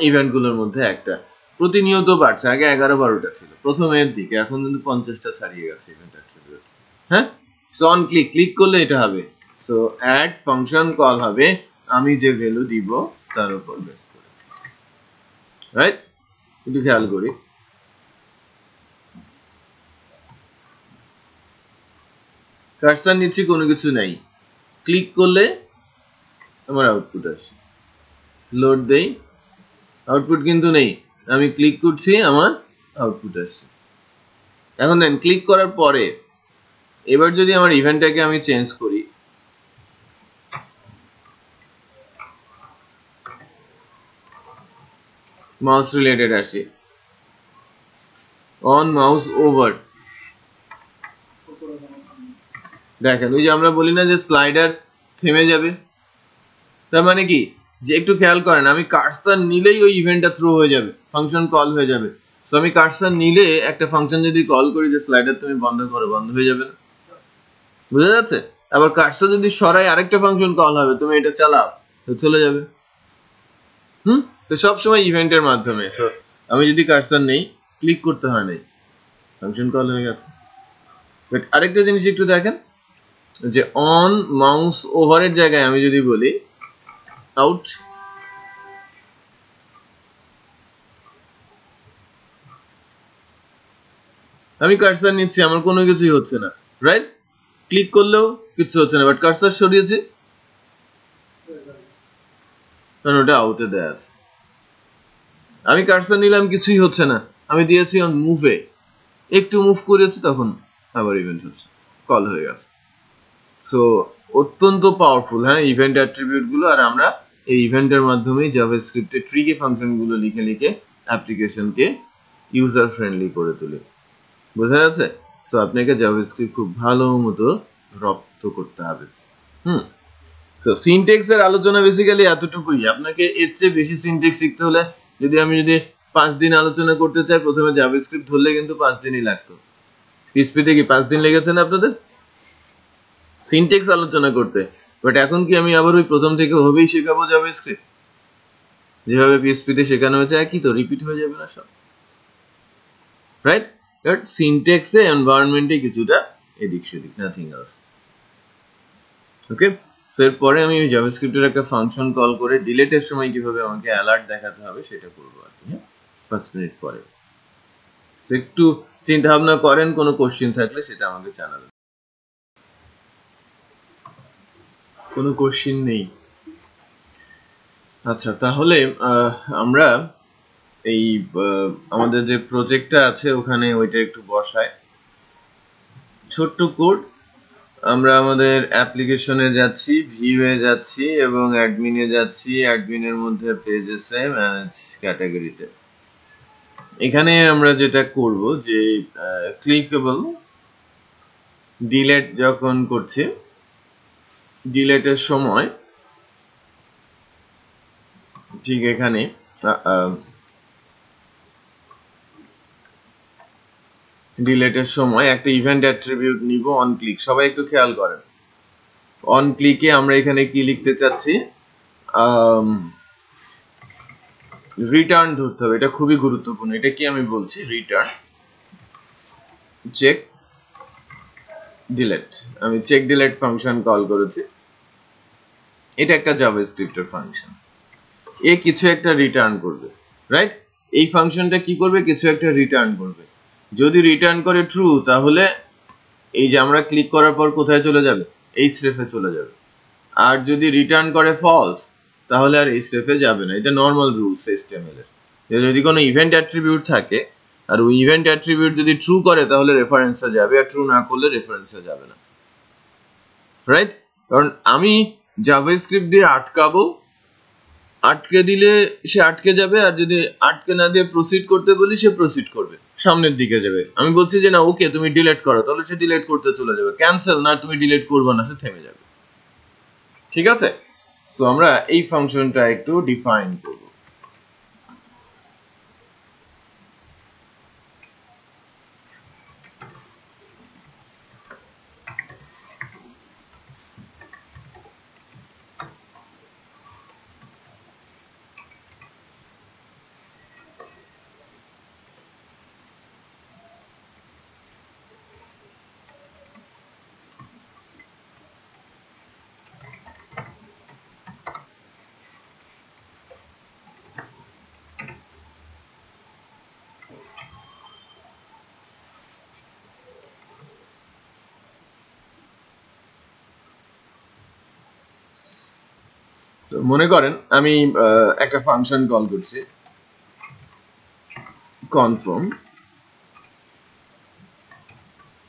ইভেন্ট গুলোর মধ্যে একটা, প্রতিনিয়ত বাড়ছে। আগে 11-12টা ছিল প্রথমের দিকে, এখন কিন্তু 50টা ছাড়িয়ে গেছে ইভেন্ট অ্যাট্রিবিউট। হ্যাঁ, সো অন ক্লিক করলে এটা হবে। সো অ্যাড ফাংশন কল হবে আমি যে ভ্যালু দিব তার উপর বেস করে, রাইট? একটু খেয়াল করি, কার্সার নিচ্ছি, কোনো কিছু নাই, ক্লিক করলে আমার আউটপুট আসে, লোড দেই, আউটপুট কিন্তু নেই। আমি ক্লিক করছি, আমার আউটপুট আসছে। এখন দেন ক্লিক করার পরে এবার যদি আমার ইভেন্টটাকে আমি চেঞ্জ করি, মাউস রিলেটেড আসি, অন মাউস ওভার, দেখেন ওই যে আমরা বলি না যে স্লাইডার থেমে যাবে, তার মানে কি যে একটু খেয়াল করেন আমি কার্সর নিলেই ওই ইভেন্টটা থ্রো হয়ে যাবে, ফাংশন কল হয়ে যাবে। সো আমি কার্সর নিলে একটা ফাংশন যদি কল করি যে স্লাইডার তুমি বন্ধ করো, বন্ধ হয়ে যাবে না, বুঝা যাচ্ছে? আবার কার্সর যদি সরাই আরেকটা ফাংশন কল হবে, তুমি এটা চালাও তো চলে যাবে। তো সবসময় ইভেন্টের মাধ্যমে। সো আমি যদি কার্সর নেই, ক্লিক করতে হয় নাই, ফাংশন কল হয়ে গেছে। বাট আরেকটা জিনিস একটু দেখেন যে অন মাউস ওভারের জায়গায় আমি যদি বলি আউট, আমি কার্সর নিচ্ছি, আমার কোনো কিছুই হচ্ছে না, রাইট? ক্লিক করলেও কিছু হচ্ছে না, বাট কার্সর সরিয়েছি কারণ ওটা আউটে দেয়া আছে। আমি কার্সর নিলাম, কিছুই হচ্ছে না, আমি দিয়েছি অন মুভে, একটু মুভ করেছি তখন আবার ইভেন্ট হচ্ছে, কল হয়ে গেছে। সো অত্যন্ত পাওয়ারফুল, হ্যাঁ, ইভেন্ট অ্যাট্রিবিউট গুলো। আর আমরা এই ইভেন্টের মাধ্যমেই জাভাস্ক্রিপ্টে ট্রিকে ফাংশন গুলো লিখে লিখে অ্যাপ্লিকেশনকে ইউজার ফ্রেন্ডলি করে তুলি। বোঝা যাচ্ছে? সো আপনাকে জাভাস্ক্রিপ্ট খুব ভালো মতো রপ্ত করতে হবে। সো সিনট্যাক্স এর আলোচনা বেসিক্যালি এতটুকুই। আপনাকে এর চেয়ে বেশি সিনট্যাক্স শিখতে হলে আমি যদি 5 দিন আলোচনা করতে চাই, প্রথমে জাভাস্ক্রিপ্ট ধরলে কিন্তু 5 দিনই লাগতো। পিএইচপিতে কি 5 দিন লেগেছে না আপনাদের সিনট্যাক্স আলোচনা করতে? বাট এখন কি আমি আবার ওই প্রথম থেকে হবেই শেখাবো জাভাস্ক্রিপ্ট? যেভাবে পিএইচপিতে শেখানো হয়েছে একই তো, রিপিট হয়ে যাবে না সব, রাইট? বাট সিনট্যাক্সে এনভায়রনমেন্টে কিছুটা এদিক সেদিক, নাথিং এলস। ওকে, সো এরপরে আমি জাভাস্ক্রিপ্টের একটা ফাংশন কল করে ডিলেটের সময় কিভাবে আমাকে অ্যালার্ট দেখাতে হবে সেটা করবো আর কি, হ্যাঁ, 5 মিনিট পরে। সো একটু চিন্তা ভাবনা করেন, কোনো কোশ্চেন থাকলে সেটা আমাকে জানাবেন। কোনো কোশ্চেন নেই? আচ্ছা, তাহলে আমরা এই আমাদের যে প্রজেক্টটা আছে ওখানে ওইটা একটু বসাই। ছোট্ট কোড, আমরা আমাদের অ্যাপ্লিকেশনে যাচ্ছি, ভিউয়ে যাচ্ছি এবং অ্যাডমিনে যাচ্ছি। অ্যাডমিনের মধ্যে পেজেসে, ম্যানেজ ক্যাটাগরিতে। এখানে আমরা যেটা করব যে ক্লিকেবল ডিলেট যখন করছি, ডিলেটের সময় ঠিক এখানে ডিলেটের সময় একটা ইভেন্ট অ্যাট্রিবিউট নিব অন ক্লিক। সবাই একটু খেয়াল করেন, অন ক্লিকে আমরা এখানে কি লিখতে চাচ্ছি, রিটার্ন ধরতে হবে। এটা খুবই গুরুত্বপূর্ণ। এটা কি আমি বলছি, রিটার্ন চেক ডিলেট। আমি চেক ডিলেট ফাংশন কল করেছি, এটা একটা জাভাস্ক্রিপ্টের ফাংশন। এ কিছু একটা রিটার্ন করবে, রাইট? এই ফাংশনটা কি করবে, কিছু একটা রিটার্ন করবে। যদি রিটার্ন করে ট্রু, তাহলে এই যে আমরা ক্লিক করার পর কোথায় চলে যাবে, এই স্টেপে চলে যাবে। আর যদি রিটার্ন করে ফলস, তাহলে আর এই স্টেপে যাবে না। এটা নর্মাল রুলস HTML এর। যদি কোনো ইভেন্ট অ্যাট্রিবিউট থাকে আর ওই ইভেন্ট অ্যাট্রিবিউট যদি ট্রু করে তাহলে রেফারেন্সে যাবে, আর ট্রু না করলে রেফারেন্সে যাবে না, রাইট? কারণ আমি জাভাস্ক্রিপ্ট দিয়ে আটকাবো, আটকে দিলে সে আটকে যাবে, আর যদি আটকে না দিয়ে প্রসিড করতে বলি সে প্রসিড করবে, সামনের দিকে যাবে। আমি বলছি যে না ওকে তুমি ডিলিট করো, তাহলে সে ডিলিট করতে চলে যাবে। ক্যান্সেল, না তুমি ডিলিট করবে না, সে থেমে যাবে। ঠিক আছে? সো আমরা এই ফাংশনটা একটু ডিফাইন করব। তো মনে করেন আমি একটা ফাংশন কল করছি, কনফার্ম।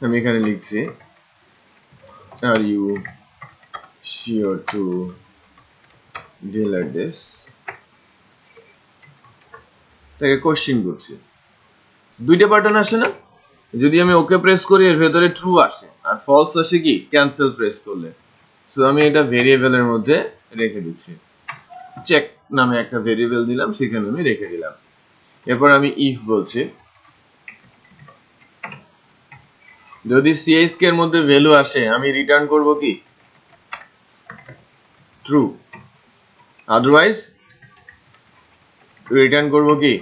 আমি এখানে লিখছি are you sure to delete this, তাকে কোশ্চেন করছি। দুইটা প্যাটার্ন আসে না? যদি আমি ওকে প্রেস করি এর ভেতরে ট্রু আসে, আর ফলস আসে কি ক্যান্সেল প্রেস করলে। সো আমি এটা ভেরিয়েবলের মধ্যে রেখে দিচ্ছি, চেক নামে একটা ভেরিয়েবল দিলাম, সেখানে আমি রেখে দিলাম। এরপর আমি ইফ বলছি, যদি CSK এর মধ্যে ভ্যালু আসে আমি রিটার্ন করব কি ট্রু, আদারওয়াইজ রিটার্ন করব কি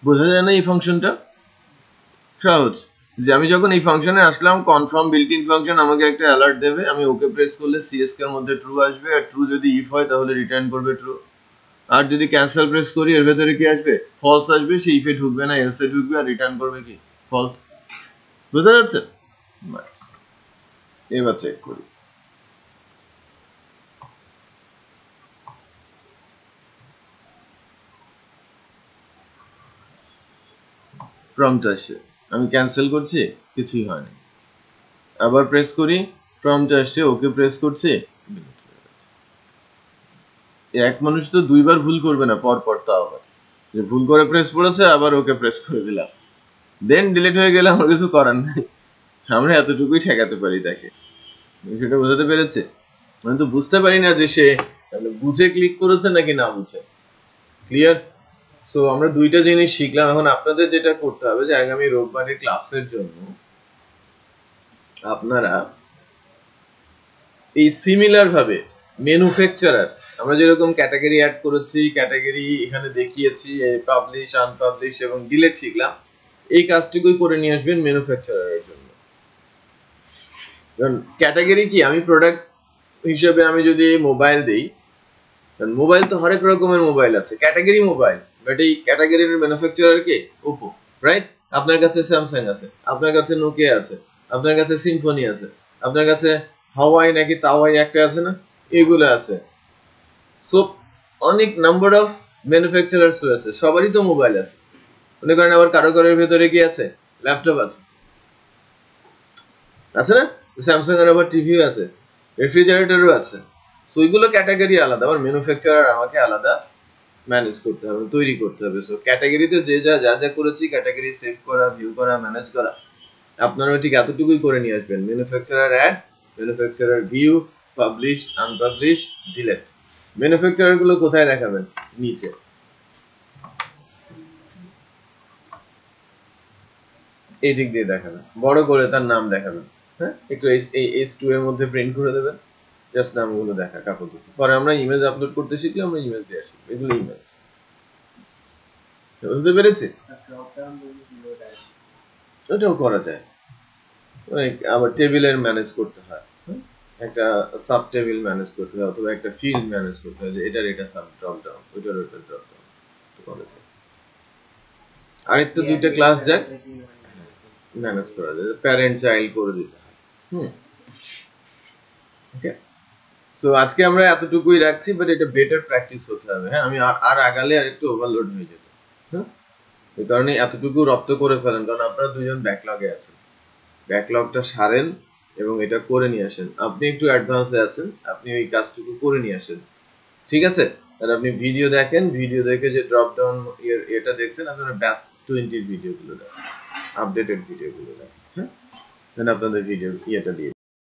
বোঝা যায় না? এই ফাংশনটা সহজ, যে আমি যখন এই ফাংশনে আসলাম, কনফার্ম বিল্ট ইন ফাংশন আমাকে একটা অ্যালার্ট দেবে, আমি ওকে প্রেস করলে CSK এর মধ্যে ট্রু আসবে, আর ট্রু যদি ইফ হয় তাহলে রিটার্ন করবে ট্রু, আর যদি ক্যান্সেল প্রেস করি এর ভেতরে কি আসবে ফলস আসবে, সে ইফে ঢুকবে না এলসে ঢুকবে, আর রিটার্ন করবে কি ফলস। বুঝা যাচ্ছে? এবার চেক করি, প্রম্পট আসছে, আমি ক্যান্সেল করছি কিছুই হয়নি, আবার প্রেস করি প্রম্পট আসছে, ওকে প্রেস করছি, এক মানুষ তো দুইবার ভুল করবে না পর পর, তাও আবার যে ভুল করে প্রেস করেছে আবার ওকে প্রেস করে দিলাম, দেন ডিলিট হয়ে গেলে আমার কিছু করার নাই, আমরা এতটুকুই ঠেকাতে পারি তাকে। সেটা বোঝাতে পেরেছে? আমি তো বুঝতে পারি না যে সে বুঝে ক্লিক করেছে নাকি না বুঝে। ক্লিয়ার? সো আমরা দুইটা জিনিস শিখলাম। এখন আপনাদের যেটা করতে হবে যে আগামী রোববারের ক্লাসের জন্য আপনারা এই সিমিলার ভাবে ম্যানুফ্যাকচারার, আমরা যেরকম ক্যাটাগরি অ্যাড করেছি, ক্যাটাগরি এখানে দেখিয়েছি, পাবলিশ আনপাবলিশ এবং ডিলিট শিখলাম, এই কাজটুকুই করে নিয়ে আসবেন ম্যানুফ্যাকচারারের জন্য। কারণ ক্যাটাগরি কি, আমি প্রোডাক্ট হিসেবে আমি যদি মোবাইল দেই, মোবাইল তো হরেক রকমের মোবাইল আছে, ক্যাটাগরি মোবাইল, বাট এই ক্যাটাগরির ম্যানুফ্যাকচারার কে ওপো, রাইট? আপনার কাছে স্যামসাং আছে, আপনার কাছে নোকিয়া আছে, আপনার কাছে সিম্ফনি আছে, আপনার কাছে হাওয়াই নাকি তাওয়াই একটা আছে না, এগুলো আছে। সো অনেক নাম্বার অফ ম্যানুফ্যাকচারার্স রয়েছে, সবারই তো মোবাইল আছে। মনে করেন আবার কারো কারোর ভেতরে কি আছে, ল্যাপটপ আছে, আছে না? স্যামসাং এর আবার টিভিও আছে, রেফ্রিজারেটরও আছে। সো এগুলো ক্যাটাগরি আলাদা, আবার ম্যানুফ্যাকচারার আমাকে আলাদা ম্যানেজ করতে হবে, তৈরি করতে হবে। সো ক্যাটাগরিতে যে যা যা যা করেছি, ক্যাটাগরি সেভ করা, ভিউ করা, ম্যানেজ করা, আপনারা ঠিক এতটুকুই করে নিয়ে আসবেন। Manufacturer add, manufacturer view, publish, unpublish, delete. Manufacturer গুলো কোথায় দেখাবেন? নিচে। এই দিক দিয়ে দেখাবেন, বড় করে তার নাম দেখাবেন। হ্যাঁ, একটু এই S2 এর মধ্যে প্রিন্ট করে দেবেন, জাস্ট নামগুলো দেখা কাপড়। পরে আমরা ইমেজ আপলোড করতে শিখলে আমরা ইমেজ দিয়ে আসি, এগুলো ইমেজ। বুঝতে পেরেছি? ওটাও করা যায়, আবার টেবিলের ম্যানেজ করতে হয়, একটা সাব টেবিল ম্যানেজ করতে হয়, অথবা একটা ফিল্ড ম্যানেজ করতে হয়, যে এটার এটা সাব ড্রপ ডাউন, ওইটার ওইটা ড্রপ ডাউন করা যায়। আরেকটা দুইটা ক্লাস যাক, ম্যানেজ করা যায়, প্যারেন্ট চাইল্ড করে দিতে হয়। ওকে, সো আজকে আমরা এতটুকুই রাখছি, বাট এটা বেটার প্র্যাকটিস হতে হবে। হ্যাঁ, আমি আর আগালে আর একটু ওভারলোড হয়ে যেত। হ্যাঁ, এই কারণে এতটুকু রপ্ত করে ফেলেন, কারণ আপনারা দুজন ব্যাকলগে আছেন, ব্যাকলগটা সারেন এবং এটা করে নিয়ে আসেন। আপনি একটু অ্যাডভান্সে আছেন, আপনি ওই কাজটুকু করে নিয়ে আসেন, ঠিক আছে? আর আপনি ভিডিও দেখেন, ভিডিও দেখে যে ড্রপ ডাউন এটা দেখছেন, আপনারা ব্যাচ 20 ভিডিওগুলো দেখেন, আপডেটেড ভিডিওগুলো দেখেন। হ্যাঁ, দেন আপনাদের ভিডিও ইয়েটা দিয়ে